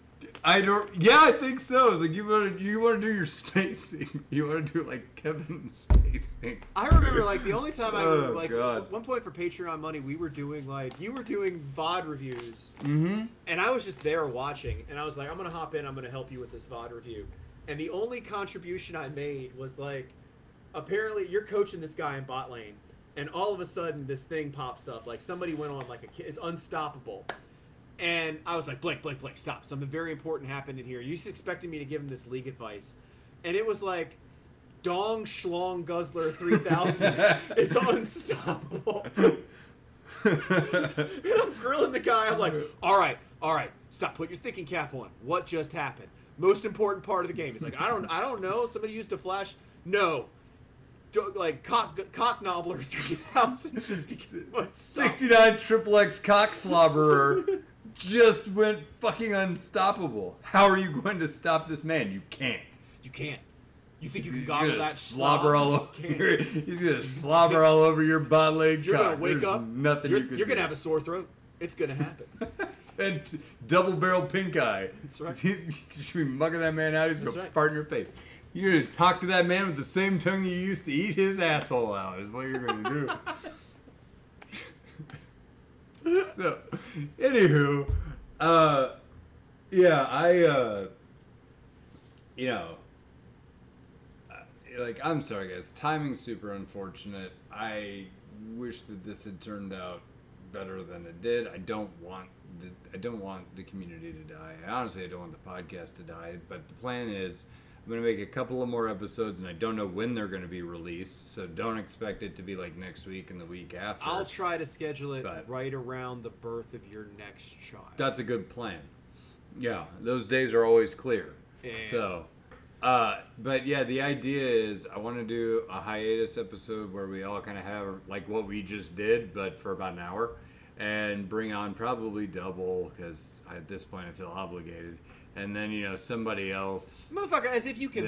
I don't. Yeah, I think so. It's like you want to do your spacing. You want to do like Kevin spacing. I remember like the only time I Oh, like God. at one point for Patreon money we were doing like you were doing VOD reviews. Mm-hmm. And I was just there watching, and I was like, I'm gonna hop in, I'm gonna help you with this VOD review. And the only contribution I made was like, apparently you're coaching this guy in bot lane, and all of a sudden this thing pops up, like somebody went on like is unstoppable. And I was like, Blake, stop. Something very important happened in here. You just expected me to give him this league advice. And it was like, Dong Schlong Guzzler 3000 is unstoppable. And I'm grilling the guy. I'm like, all right, stop. Put your thinking cap on. What just happened? Most important part of the game. He's like, I don't know. Somebody used a flash. No. Like cock knobbler 3000 just became 69 triple X cock slobberer just went fucking unstoppable. How are you going to stop this man? You can't. You can't. You think you can He's gobble gonna that slobber slob? all over. He's gonna slobber all over your bot leg. You're cock. gonna wake There's up. Nothing You're, you can you're do. gonna have a sore throat. It's gonna happen. And double barrel pink eye. That's right. He's gonna be mugging that man out. He's That's gonna right. fart in your face. You're gonna talk to that man with the same tongue you used to eat his asshole out. Is what you're gonna do. So, anywho, yeah, you know, like, I'm sorry, guys. Timing's super unfortunate. I wish that this had turned out better than it did. I don't want the community to die. Honestly, I don't want the podcast to die. But the plan is, I'm going to make a couple of more episodes, and I don't know when they're going to be released, so don't expect it to be like next week and the week after. I'll try to schedule it But- right around the birth of your next child. That's a good plan. Yeah, those days are always clear. Yeah. So, but yeah, the idea is I want to do a hiatus episode where we all kind of have like what we just did, but for about an hour, and bring on probably double because at this point I feel obligated. And then, you know, somebody else. Motherfucker, as if you can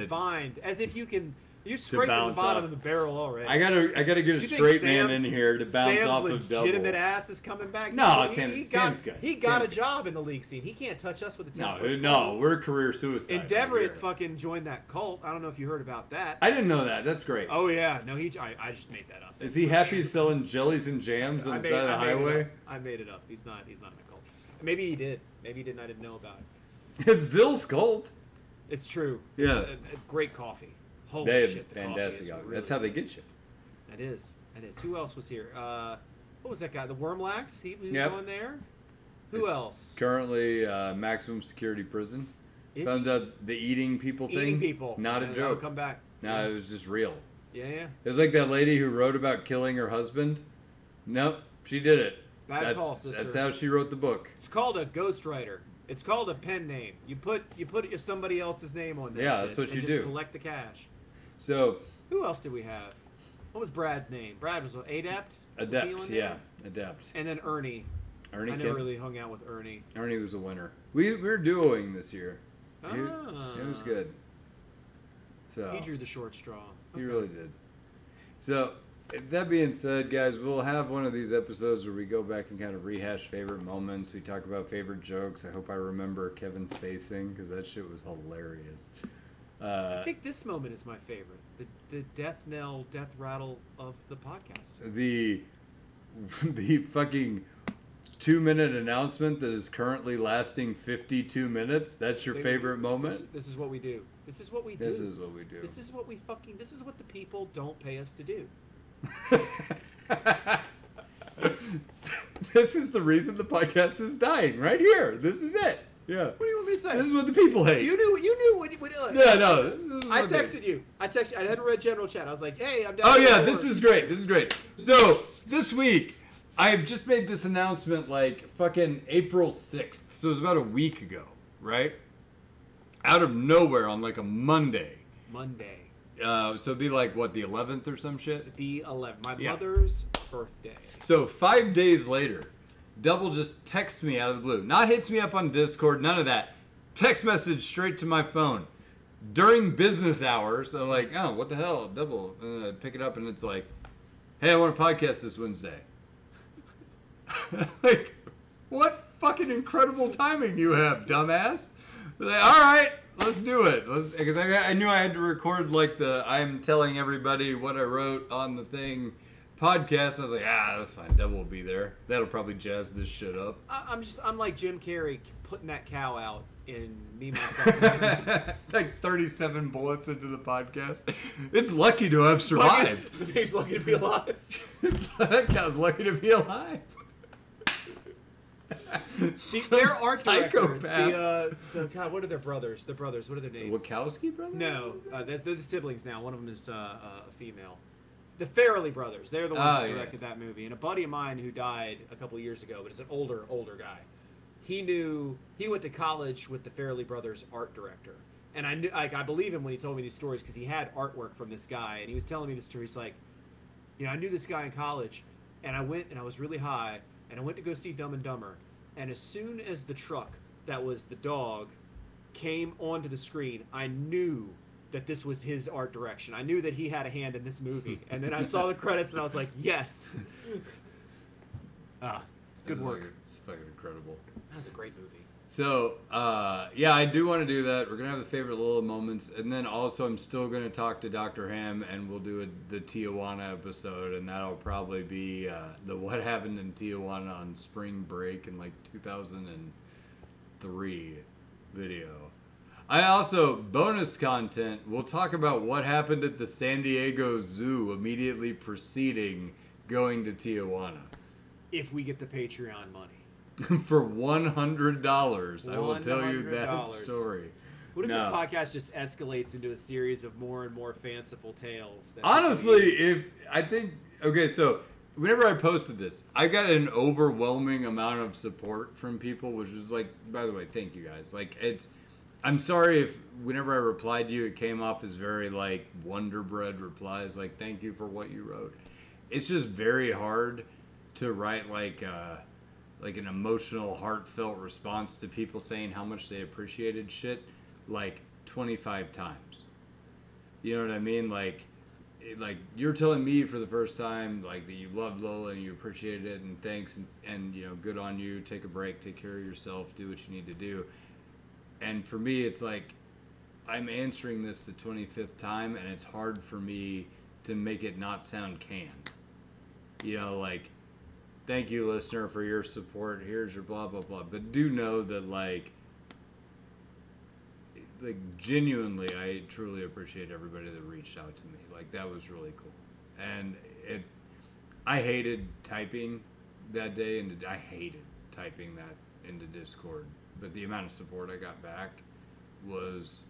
you're scraping the bounce bottom off. of the barrel already. I gotta get a You think straight man Sam's- in here to bounce Sam's off of double. legitimate ass is coming back. No, Sam's Sam's good. He got Sam's a job in the league scene. He can't touch us with a 10 No, no, we're career suicide. And right Deverett here. fucking joined that cult. I don't know if you heard about that. I didn't know that. That's great. Oh yeah, no, I just made that up. Is he happy selling jellies and jams on the side of the highway? I made it up. He's not in a cult. Maybe he did. Maybe he didn't. I didn't know about it. It's Zill's cult. It's true. Yeah. It's a great coffee. Holy They have shit, the fantastic coffee is coffee. really That's how they get you. It is. It is. Who else was here? What was that guy? The Wormlax? He was Yep. on there. Who It's else? Currently, maximum security prison. Is Found he? out the eating people thing. Eating people. Not a And joke. that'll come back. No, it was just real. Yeah. It was like that lady who wrote about killing her husband. Nope, she did it. Bad call, sister. That's how she wrote the book. It's called a ghostwriter. It's called a pen name. You put somebody else's name on that. Yeah, shit that's what and you just do. Collect the cash. So, Who else did we have? What was Brad's name? Brad was Adept. Was he Adept, on there? yeah, Adept. And then Ernie. Ernie I Kim. never really hung out with Ernie. Ernie was a winner. We were duoing this year. It was Ah. good. So He drew the short straw. he Okay. really did. So that being said, guys, we'll have one of these episodes where we go back and kind of rehash favorite moments. We talk about favorite jokes. I hope I remember Kevin's facing because that shit was hilarious. I think this moment is my favorite. The death knell, death rattle of the podcast. The fucking 2-minute announcement that is currently lasting 52 minutes. That's your favorite moment? This is what we do. This is what we do. This is what we do. This is what we fucking. This is what the people don't pay us to do. This is the reason the podcast is dying. Right here. This is it. Yeah. What do you want me to say? This is what the people hate. You knew what. Yeah, no. this is I what they- texted you. I hadn't read general chat. I was like, hey, I'm down. Oh for yeah, work. this is great. This is great. So this week, I've just made this announcement like fucking April 6th. So it was about a week ago, right? Out of nowhere on like a Monday. Monday. So it'd be like what, the 11th or some shit? The 11th. My Yeah. mother's birthday. So 5 days later, Double just texts me out of the blue. Not hits me up on Discord, none of that. Text message straight to my phone. During business hours, I'm like, oh, what the hell, Double. And I pick it up and it's like, hey, I want to podcast this Wednesday. Like, what fucking incredible timing you have, dumbass. Like, all right, let's do it. Because I knew I had to record like the I'm telling everybody what I wrote on the thing podcast. I was like, that's fine. Double will be there. That'll probably jazz this shit up. I'm like Jim Carrey putting that cow out in Me, Myself, and Him. Like 37 bullets into the podcast. It's lucky to have survived. The thing's lucky to be alive. That cow's lucky to be alive. Their art director, psychopath. God, what are their brothers? The brothers, what are their names? Wachowski brothers? No, they're the siblings now. One of them is a female. The Farrelly brothers. They're the ones that directed that movie. And a buddy of mine who died a couple of years ago, but is an older guy. He went to college with the Farrelly brothers art director. And I knew, like, I believe him when he told me these stories because he had artwork from this guy. And he was telling me the story. He's like, I knew this guy in college, and I went and I was really high, and I went to go see Dumb and Dumber. And as soon as the truck that was the dog came onto the screen, I knew that this was his art direction. I knew that he had a hand in this movie. And then I saw the credits and I was like, yes. Good work. It's fucking incredible. That was a great movie. So, yeah, I do want to do that. We're going to have the favorite little moments. And then also I'm still going to talk to Dr. Ham and we'll do the Tijuana episode. And that'll probably be the what happened in Tijuana on spring break in like 2003 video. I also, bonus content, we'll talk about what happened at the San Diego Zoo immediately preceding going to Tijuana. If we get the Patreon money. For $100, I will tell you that $100. story. What if No. this podcast just escalates into a series of more and more fanciful tales? That Honestly, so whenever I posted this, I got an overwhelming amount of support from people, which was like, by the way, thank you guys. Like, I'm sorry if whenever I replied to you, it came off as very like Wonder Bread replies, like, thank you for what you wrote. It's just very hard to write like an emotional, heartfelt response to people saying how much they appreciated shit like 25 times. You know what I mean? Like you're telling me for the first time like that you loved Lola and you appreciated it and thanks and you know, good on you. Take a break, take care of yourself, do what you need to do. And for me, it's like I'm answering this the 25th time, and it's hard for me to make it not sound canned. You know, like, thank you, listener, for your support. Here's your blah, blah, blah. But do know that, like genuinely, I truly appreciate everybody that reached out to me. Like, that was really cool. And I hated typing that day, and I hated typing that into Discord. But the amount of support I got back was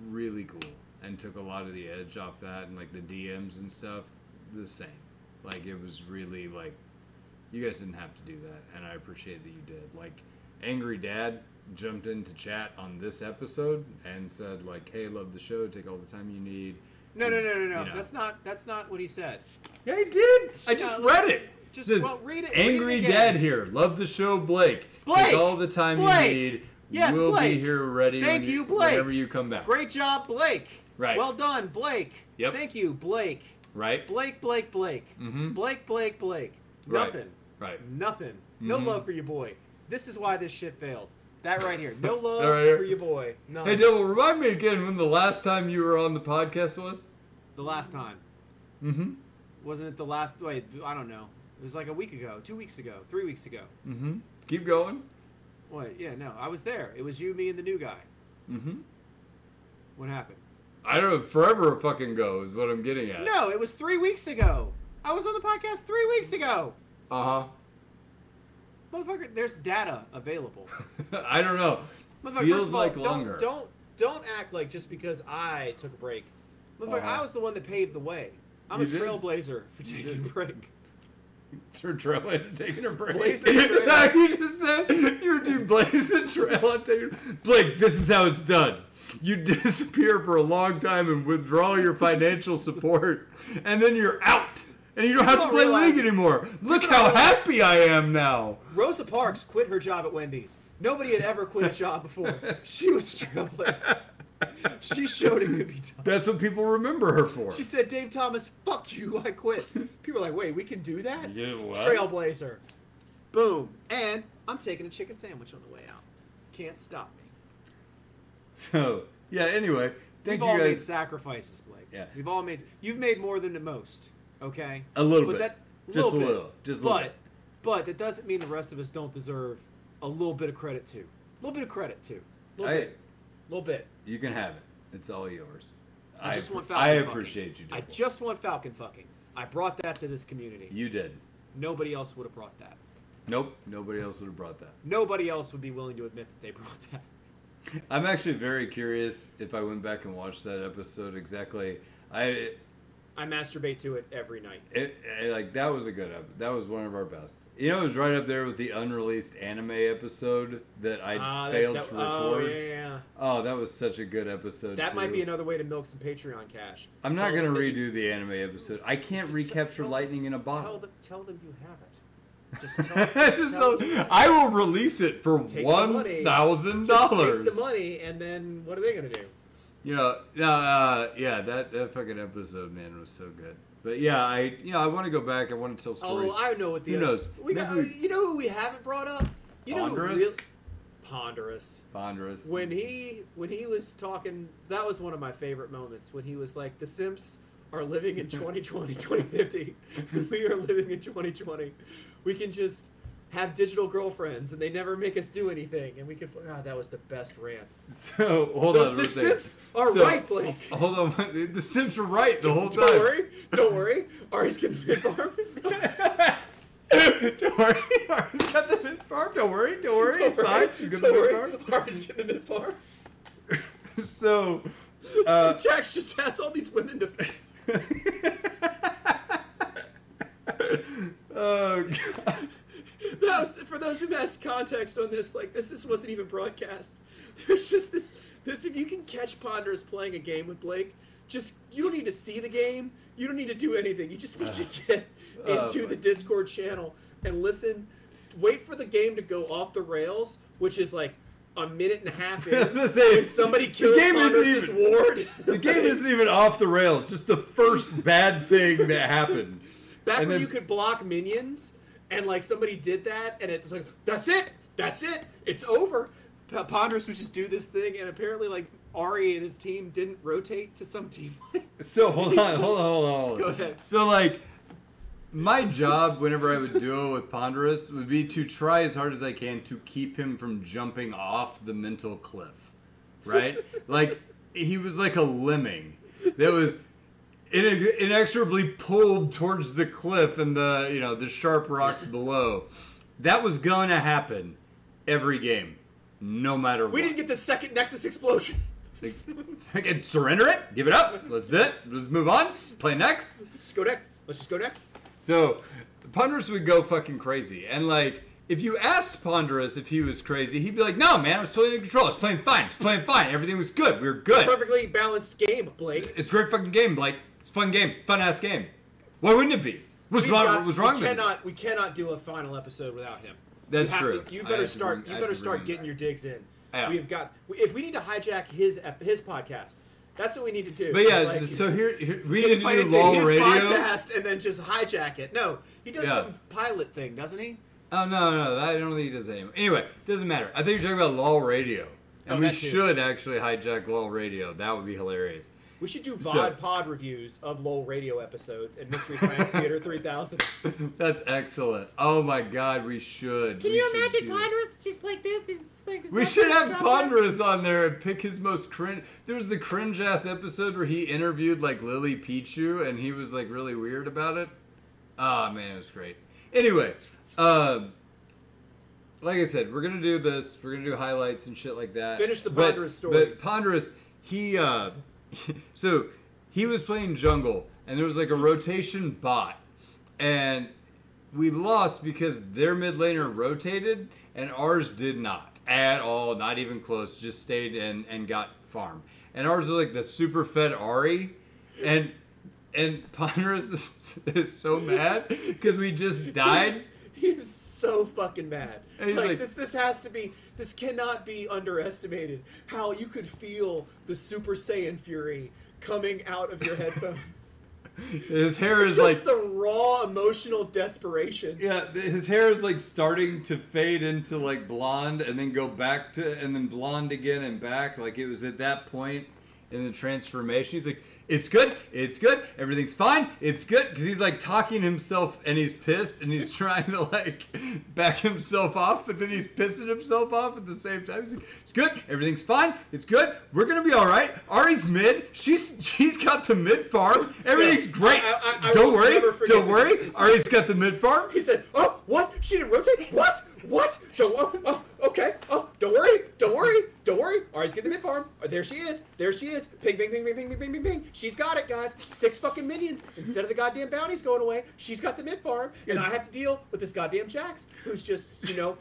really cool and took a lot of the edge off that, and like the DMs and stuff, the same. Like, it was really like, you guys didn't have to do that, and I appreciate that you did. Like, Angry Dad jumped into chat on this episode and said like, hey, love the show, take all the time you need. No. You know. That's not what he said. Yeah, he did. I just read it. Just Says, read it. Angry read it Dad here. Love the show, Blake. Blake! Take all the time Blake! you need. Yes, we'll Blake. be here ready Thank you, Blake. whenever you come back. Great job, Blake. Right. Well done, Blake. Yep. Thank you, Blake. Right? Blake. Mm-hmm. Blake. Right. Nothing. Right. Nothing. No Mhm. love for your boy. This is why this shit failed. That right here. No love Right here. for your boy. None. Hey, Devil, remind me again when the last time you were on the podcast was? The last time. Mm-hmm. Wasn't it the last? Wait, I don't know. It was like a week ago, 2 weeks ago, 3 weeks ago. Mm-hmm. Keep going. Wait, yeah, no, I was there. It was you, me, and the new guy. Mm-hmm. What happened? I don't know. Forever fucking go is what I'm getting at. No, it was 3 weeks ago. I was on the podcast 3 weeks ago. Uh-huh. Motherfucker, there's data available. I don't know. Motherfucker, Feels first of all, like longer. Don't act like just because I took a break. Motherfucker, I was the one that paved the way. I'm You a did? trailblazer for taking a break. You're trailing, taking a break. Blaze the trail. Is that what you just said? You were doing blaze the trail and taking. Blake, this is how it's done. You disappear for a long time and withdraw your financial support, and then you're out, and you don't have to play League anymore. Look how happy I am now. Rosa Parks quit her job at Wendy's. Nobody had ever quit a job before. She was trailblazer. She showed it could be done. That's what people remember her for. She said, Dave Thomas, fuck you, I quit. People are like, wait, we can do that? Yeah, what? Trailblazer. Boom. And I'm taking a chicken sandwich on the way out. Can't stop me. So, yeah, anyway, thank We've you all made guys. sacrifices, Blake. Yeah. We've all made... You've made more than the most, okay? A little but bit. That, Just a bit. little. Just a little bit. But that doesn't mean the rest of us don't deserve a little bit of credit, too. A little bit of credit, too. A little bit. A little bit. You can have it. It's all yours. I just want Falcon I fucking. appreciate you. I Double. just want Falcon fucking. I brought that to this community. You did. Nobody else would have brought that. Nope. Nobody else would have brought that. Nobody else would be willing to admit that they brought that. I'm actually very curious if I went back and watched that episode exactly. I masturbate to it every night. Like that was a good episode. That was one of our best. You know, it was right up there with the unreleased anime episode that I failed to record. Oh yeah. Oh, that was such a good episode. That too. might be another way to milk some Patreon cash. I'm not Tell gonna them that redo the anime episode. I can't recapture lightning in a bottle. Tell them you have it. Just tell them. I will release it for Take the $1,000. Just take the money, and then what are they gonna do? You know, yeah, that fucking episode, man, was so good. But yeah, I want to go back. I want to tell stories. Oh, I know what the Who knows? We got, you know who we haven't brought up? You know Ponderous? who Ponderous. Ponderous. When he was talking, that was one of my favorite moments. When he was like, "The Simps are living in 2020, 2050. We are living in 2020. We can just have digital girlfriends, and they never make us do anything, and we can." God, that was the best rant. So hold on. The for a second. Simps are right, Blake. Hold on. The Simps were right the whole time. Don't worry. Ari's getting the mid farm. Don't worry. Ari's got the mid farm. Don't worry. It's fine. She's got the mid farm. Ari's getting the mid farm. So, Jax just has all these women to. Oh God. That was, for those who has context on this, like this wasn't even broadcast. There's just this. If you can catch Ponderous playing a game with Blake, just you don't need to see the game. You don't need to do anything. You just need to get into the Discord channel and listen. Wait for the game to go off the rails, which is like a minute and a half in. When somebody kills Ponderous' ward. The game isn't even off the rails. Just the first bad thing that happens. Back when you could block minions, and like somebody did that, and it's like, that's it, it's over. Ponderous would just do this thing, and apparently like Ari and his team didn't rotate to some team. So hold on. Go ahead. So like, my job whenever I would duo with Ponderous would be to try as hard as I can to keep him from jumping off the mental cliff, right? Like he was like a lemming that was inexorably pulled towards the cliff and the sharp rocks below. That was gonna happen every game, no matter what. We didn't get the second Nexus explosion. Like, surrender it, give it up. Let's do it. Let's move on. Play next. Let's just go next. So, Ponderous would go fucking crazy, and like, if you asked Ponderous if he was crazy, he'd be like, "No, man, I was totally in control. I was playing fine. Everything was good. We were good. Perfectly balanced game, Blake. It's a great fucking game, Blake. It's a fun game, fun ass game. Why wouldn't it be? What's wrong with it? We cannot do a final episode without him. That's true. You better start getting your digs in. Yeah. If we need to hijack his podcast. That's what we need to do. But yeah, so here we need to do LOL Radio podcast and then just hijack it. No, he does some pilot thing, doesn't he? Oh no, I don't think he does that anymore. Anyway, doesn't matter. I think you're talking about LOL Radio, and we should actually hijack LOL Radio. That would be hilarious. We should do VOD pod reviews of LOL Radio episodes and Mystery Science Theater 3000. That's excellent. Oh my God, we should. Can you imagine Ponderous just like this? He's like, we should have Ponderous on there and pick his most cringe. There was the cringe ass episode where he interviewed like Lily Pichu and he was like really weird about it. Oh man, it was great. Anyway, like I said, we're gonna do this. We're gonna do highlights and shit like that. Finish the Ponderous stories. But Ponderous, so he was playing jungle, and there was like a rotation bot, and we lost because their mid laner rotated, and ours did not at all, not even close. Just stayed and got farm, and ours was like the super fed Ari, and Ponderous is so mad because we just died. He's so fucking mad. And he's like this cannot be underestimated. How you could feel the Super Saiyan fury coming out of your headphones. His hair is just like the raw emotional desperation. Yeah, his hair is like starting to fade into like blonde and then go back to and then blonde again and back. Like it was at that point in the transformation. He's like, it's good, everything's fine, it's good. Because he's like talking himself and he's pissed and he's trying to like back himself off, but then he's pissing himself off at the same time. He's like, it's good, everything's fine, it's good, we're gonna be alright. Ari's mid, she's got the mid farm, everything's great. Don't worry, Ari's got the mid farm. He said, oh, what? She didn't rotate? What? Okay. Oh, don't worry. Ari's getting the mid farm. Oh, there she is. Ping, ping, ping, ping, ping, ping, ping, ping, ping. She's got it, guys. 6 fucking minions. Instead of the goddamn bounties going away, she's got the mid farm, and I have to deal with this goddamn Jax, who's just,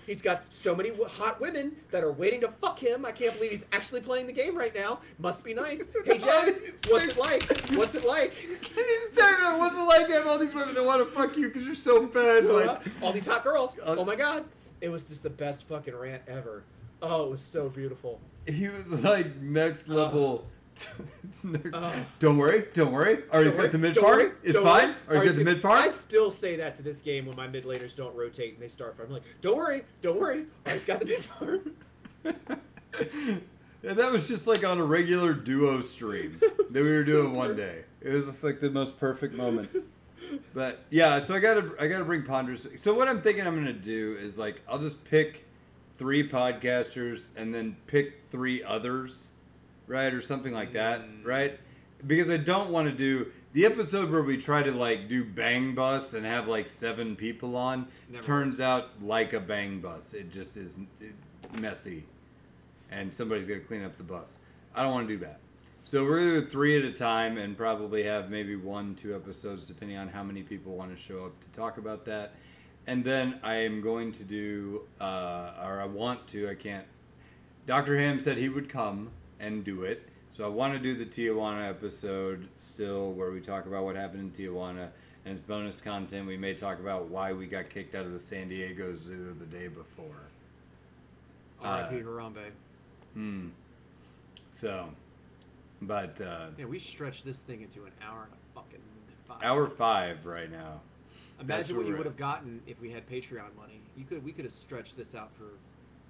he's got so many hot women that are waiting to fuck him. I can't believe he's actually playing the game right now. Must be nice. Hey, Jax, what's it like? What's it like to have all these women that want to fuck you because you're so bad? All these hot girls. Oh my God. It was just the best fucking rant ever. Oh, it was so beautiful. He was like next level. Don't worry. Ari's got the mid farm. It's fine. Ari's got the mid farm. I still say that to this game when my mid laners don't rotate and they start farm. I'm like, don't worry. Ari's got the mid farm. Yeah, that was just like on a regular duo stream that we were doing one day. It was just like the most perfect moment. But yeah, so I gotta bring Ponderous. So what I'm thinking I'm gonna do is like I'll just pick 3 podcasters and then pick 3 others, right, or something like that, right? Because I don't want to do the episode where we try to like do bang bus and have like 7 people on. Turns out like a bang bus, it just is messy, and somebody's gonna clean up the bus. I don't want to do that. So we're going to do 3 at a time and probably have maybe 1-2 episodes depending on how many people want to show up to talk about that. And then I am going to do, or I want to, I can't. Dr. Ham said he would come and do it. So I want to do the Tijuana episode still where we talk about what happened in Tijuana. And as bonus content, we may talk about why we got kicked out of the San Diego Zoo the day before. R.I.P. Harambe. So, but... yeah, we stretched this thing into an hour and a fucking 5 Hour minutes. 5 right now. Imagine what you we're would at. have gotten if we had Patreon money. We could have stretched this out for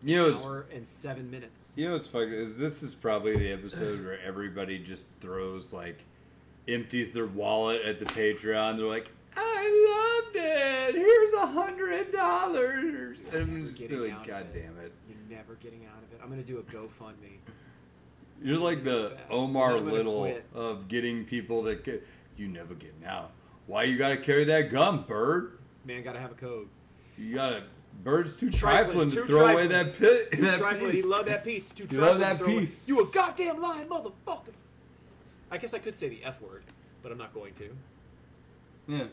You know, an it's, hour and 7 minutes. you know what's fucking is this is probably the episode where everybody just throws empties their wallet at the Patreon. They're like, I loved it. Here's $100. And I'm just Getting like, out of God it. damn it. You're never getting out of it. I'm gonna do a GoFundMe. You're like the Best. Omar I'm gonna Little quit. of getting people that you never getting out. Why you gotta carry that gun, Bird? Man, gotta have a code. You gotta. Bird's too Trifling, trifling to too throw away trifling. that pit. Too that trifling. piece. He loved that piece. Too You trifling. love that to throw it. piece. You a goddamn lying motherfucker. I guess I could say the F word, but I'm not going to. Yeah.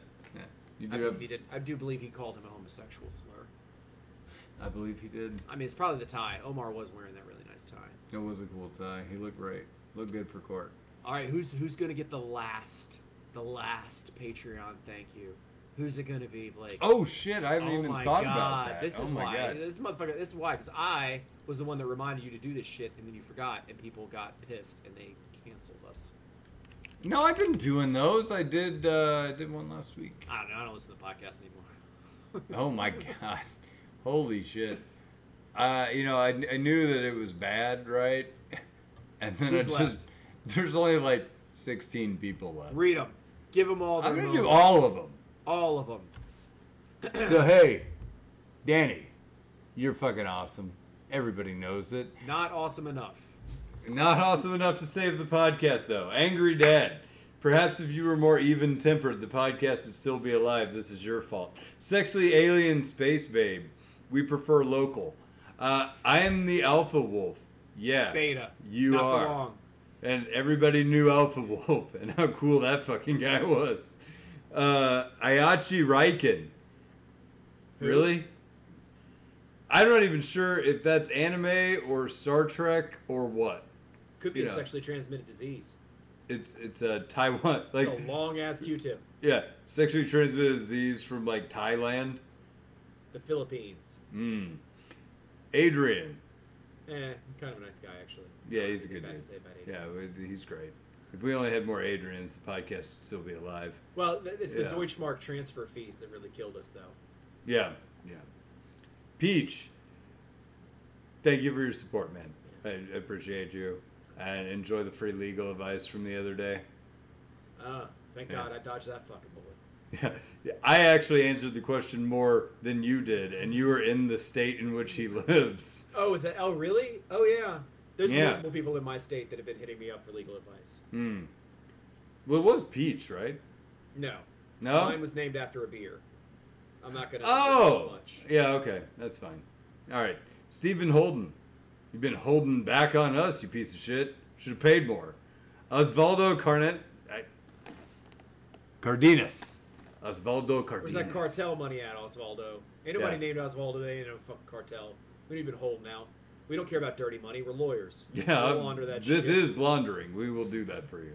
You do have. I do believe he called him a homosexual slur. I believe he did. I mean, it's probably the tie. Omar was wearing that really nice tie. It was a cool tie. He looked great. Looked good for court. All right, who's gonna get the last Patreon thank you? Who's it gonna be, Blake? Oh shit! I haven't Oh even my thought God. about that. This is oh my why. God. This motherfucker. This is why. Because I was the one that reminded you to do this shit, and then you forgot, and people got pissed, and they canceled us. No, I've been doing those. I did one last week. I don't know. I don't listen to podcasts anymore. Oh my God! Holy shit! I knew that it was bad, right? And then Who's left? there's only 16 people left. Read them. Give them all. I'm their gonna do moment. all of them. All of them. So hey, Danny, you're fucking awesome. Everybody knows it. Not awesome enough. Not awesome enough to save the podcast, though. Angry Dad. Perhaps if you were more even-tempered, the podcast would still be alive. This is your fault. Sexy Alien Space Babe. We prefer local. I am the Alpha Wolf. Yeah. Beta. You Not are. For long. And everybody knew Alpha Wolf and how cool that fucking guy was. Ayachi Raiken. Who? Really? I'm not even sure if that's anime or Star Trek or what. Could be You a know. sexually transmitted disease. It's a Taiwan It's a long ass Q-tip. yeah, sexually transmitted disease from Thailand. The Philippines. Adrian. Kind of a nice guy actually. Yeah, he's a good Bad to dude. say about Adrian. Yeah, he's great. If we only had more Adrians, the podcast would still be alive. Well, it's the Yeah. Deutschmark transfer fees that really killed us, though. Yeah. Peach. Thank you for your support, man. I appreciate you. And enjoy the free legal advice from the other day. Thank Yeah. God I dodged that fucking bullet. Yeah, I actually answered the question more than you did, and you were in the state in which he lives. Oh, is that? Oh, really? Oh, yeah. There's Yeah. multiple people in my state that have been hitting me up for legal advice. Well, it was Peach, right? No. No? Mine was named after a beer. I'm not gonna. Oh! Much. Yeah, okay. That's fine. All right. Stephen Holden. You've been holding back on us, you piece of shit. Should have paid more. Osvaldo Cardenas. Osvaldo Cardenas. Where's that cartel money at, Osvaldo? Ain't nobody Yeah. named Osvaldo. They ain't no fucking cartel. We ain't been holding out. We don't care about dirty money. We're lawyers. Yeah, We'll launder that this shit. is laundering. We will do that for you.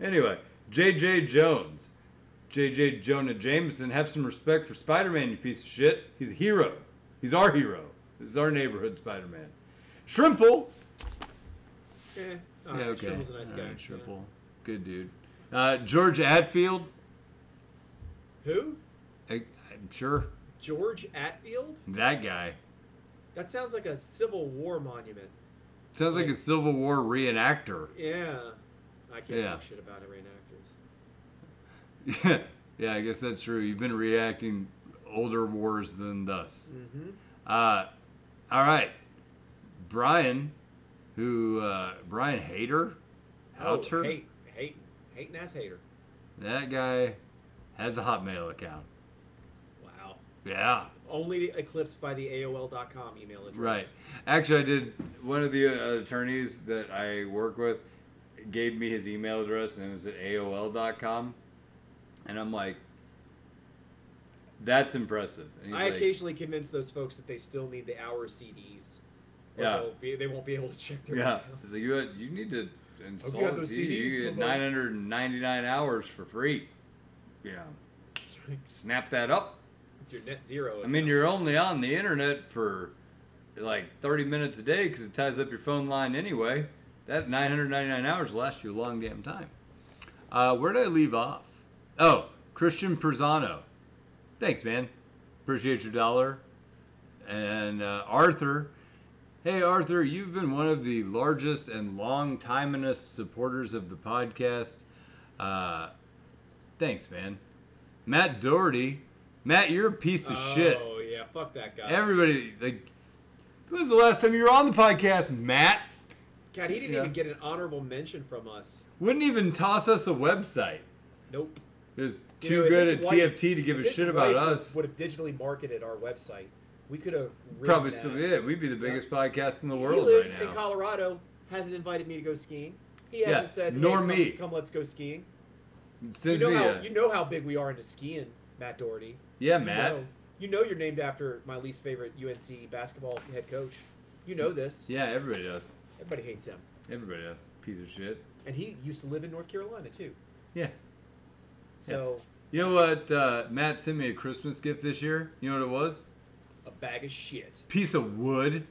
Anyway, J.J. Jones. J.J. Jonah Jameson, have some respect for Spider-Man, you piece of shit. He's a hero. He's our hero. This is our neighborhood Spider-Man. Shrimple. All right, Shrimple's a nice guy. Right, Shrimple. Good dude. George Atfield. Who? I'm sure. George Atfield? That guy. That sounds like a Civil War monument. Sounds like a Civil War reenactor. Yeah. I can't Yeah. talk shit about reenactors. Yeah, I guess that's true. You've been reacting older wars than thus. Mm-hmm. All right. Brian, Brian Hater? Houter? Hating ass hater. That guy has a Hotmail account. Wow. Yeah. Only eclipsed by the AOL.com email address. Right. Actually, I did. One of the attorneys that I work with gave me his email address, and it was at AOL.com. And I'm like, that's impressive. And he's I like, occasionally convince those folks that they still need the hour CDs. Or Yeah. they won't be able to check their yeah. email. He's like, you need to install got the those CD. CDs, You get motherfucker. 999 hours for free. You know, That's right. snap that up. It's your net zero. I mean, you're only on the internet for like 30 minutes a day because it ties up your phone line anyway. That 999 hours lasts you a long damn time. Where did I leave off? Oh, Christian Perzano. Thanks, man. Appreciate your dollar. And Arthur. Hey, Arthur, you've been one of the largest and long-timest supporters of the podcast. Thanks, man. Matt Doherty. Matt, you're a piece of shit. Oh, yeah. Fuck that guy. Everybody, like, when was the last time you were on the podcast, Matt? God, he didn't Yeah. even get an honorable mention from us. Wouldn't even toss us a website. Nope. It was You too know, if good his at wife- TFT to give a if his shit about wife us. Would have digitally marketed our website. We could have Probably that. still, yeah, we'd be the biggest podcast in the He world lives right in now. Colorado. Hasn't invited me to go skiing. He Yeah, hasn't said, nor hey, me. Come, let's go skiing. Sends You me know, a- you know how big we are into skiing, Matt Doherty. yeah, You Matt. know. You know you're named after my least favorite UNC basketball head coach. You know this. Yeah, everybody does. Everybody hates him. Everybody does. Piece of shit. And he used to live in North Carolina, too. Yeah. So, You know what? Matt sent me a Christmas gift this year. You know what it was? a bag of shit. Piece of wood.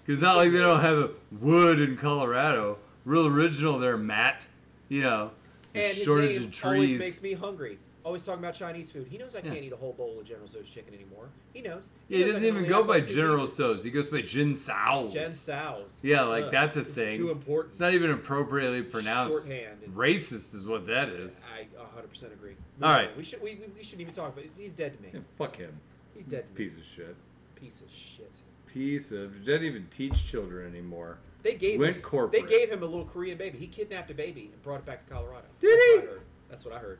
Because not like they don't have a wood in Colorado. Real original there, Matt. You know, And his shortage name of always trees. makes me hungry. Always talking about Chinese food. He knows I Yeah. can't eat a whole bowl of General Tso's chicken anymore. He knows. Yeah, he knows I doesn't can even only go have, by like, 2 General pieces. Tso's. He goes by Jin Sao's. Gen Sao's. Yeah, like Ugh, that's a it's thing. too important. It's not even appropriately pronounced. Shorthand and- Racist is what that is. I 100% agree. All right. We shouldn't even talk about it. He's dead to me. Yeah, fuck him. He's dead to me. Piece of shit. Piece of shit. Piece of. Doesn't even teach children anymore. They gave Went him, corporate. They gave him a little Korean baby. He kidnapped a baby and brought it back to Colorado. Did That's he? What I heard. That's what I heard.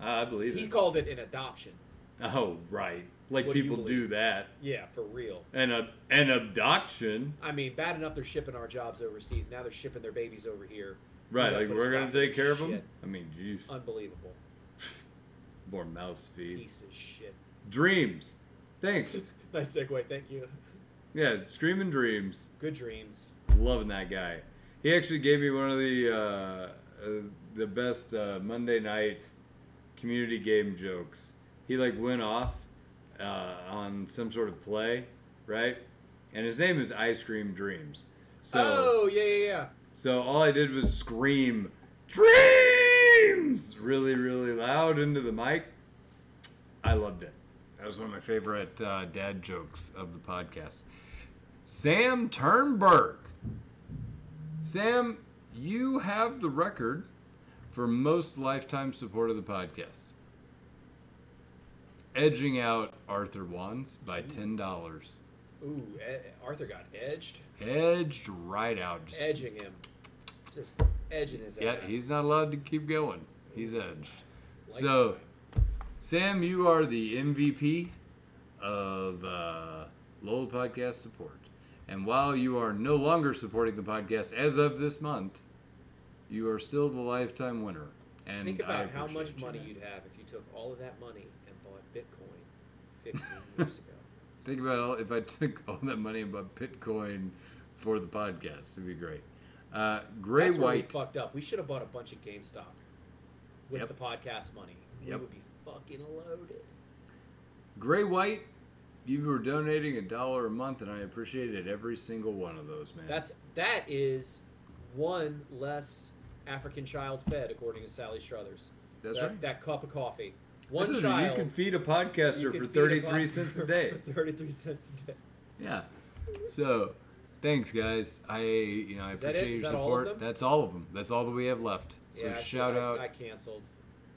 I believe He it. called it an adoption. Oh, right. Like What do you people do believe? that. Yeah, for real. And an abduction. I mean, bad enough they're shipping our jobs overseas. Now they're shipping their babies over here. Right, gotta like put a we're gonna stop to take care of this them. shit. I mean, jeez. Unbelievable. More mouse feed. Piece of shit. Dreams. Thanks. Nice segue. Thank you. Yeah, Screaming Dreams. Good dreams. Loving that guy. He actually gave me one of the best Monday night community game jokes. He like went off on some sort of play, right? And his name is Ice Cream Dreams. So Oh, yeah. so all I did was scream dreams really really loud into the mic. I loved it. That was one of my favorite dad jokes of the podcast. Sam Turnberg. Sam, you have the record for most lifetime support of the podcast, edging out Arthur Wands by $10. Ooh, Arthur got edged. Edged right out. Just- Edging him. Just edging his yeah, ass. he's not allowed to keep going. He's edged. Like So, time. Sam, you are the MVP of LOLA Podcast support. And while you are no longer supporting the podcast as of this month, you are still the lifetime winner. And Think I about how much appreciate you, money man. you'd have if you took all of that money and bought Bitcoin 15 years ago. Think about if I took all that money and bought Bitcoin for the podcast. It'd be great. Gray That's where we White. fucked up. We should have bought a bunch of GameStop with Yep. the podcast money. We Yep. would be fucking loaded. Gray White, you were donating $1 a month, and I appreciated every single one of those, man. That is one less African child fed, according to Sally Struthers. That's that, right. That cup of coffee. One Listen, child. you can feed a you podcaster can for feed 33 a cents a for day. 33 cents a day. Yeah. So, thanks, guys. I Is that it? appreciate Is your that all of support. them? That's all of them. That's all that we have left. So Yeah, shout out, I canceled.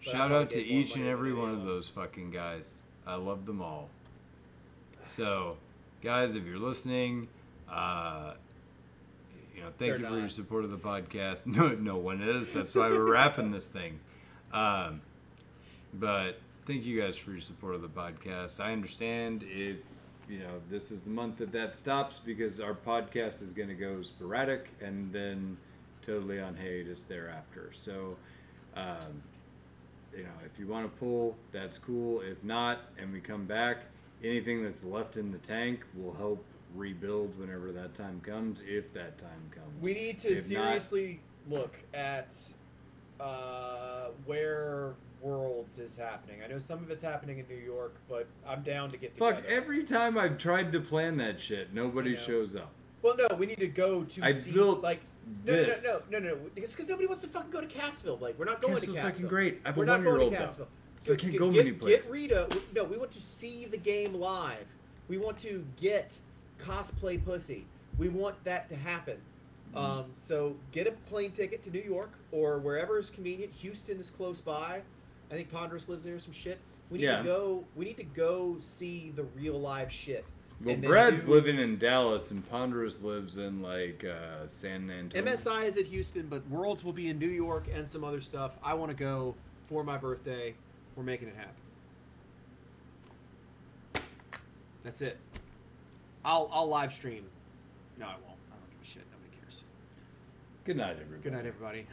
But I shout probably out to gave more each and money every than one of anyone. those fucking guys. I love them all. So, guys, if you're listening, thank They're you for your not. support of the podcast. No one is. That's why we're wrapping this thing. But thank you guys for your support of the podcast. I understand if this is the month that stops because our podcast is going to go sporadic and then totally on hiatus thereafter. So, if you want to pull, that's cool. If not, and we come back, anything that's left in the tank will help rebuild whenever that time comes, if that time comes. We need to seriously look at where Worlds is happening. I know some of it's happening in New York, but I'm down to get together. Fuck, every time I've tried to plan that shit, nobody shows up. Well, no, we need to go to I see, built like, this. No. It's because nobody wants to fucking go to Cassville. Like, we're not going to Castle's Cassville. fucking great. I have We're a not going to 1-year-old now. Cassville. So I can't go many places. Get Rita. No, we want to see the game live. We want to get cosplay pussy. We want that to happen. So get a plane ticket to New York or wherever is convenient. Houston is close by. I think Ponderous lives there. Some shit. We need to go. We need to go see the real live shit. Well, Brad's living in Dallas, and Ponderous lives in San Antonio. MSI is at Houston, but Worlds will be in New York and some other stuff. I want to go for my birthday. We're making it happen. That's it. I'll live stream. No, I won't. I don't give a shit. Nobody cares. Good night, everybody. Good night, everybody.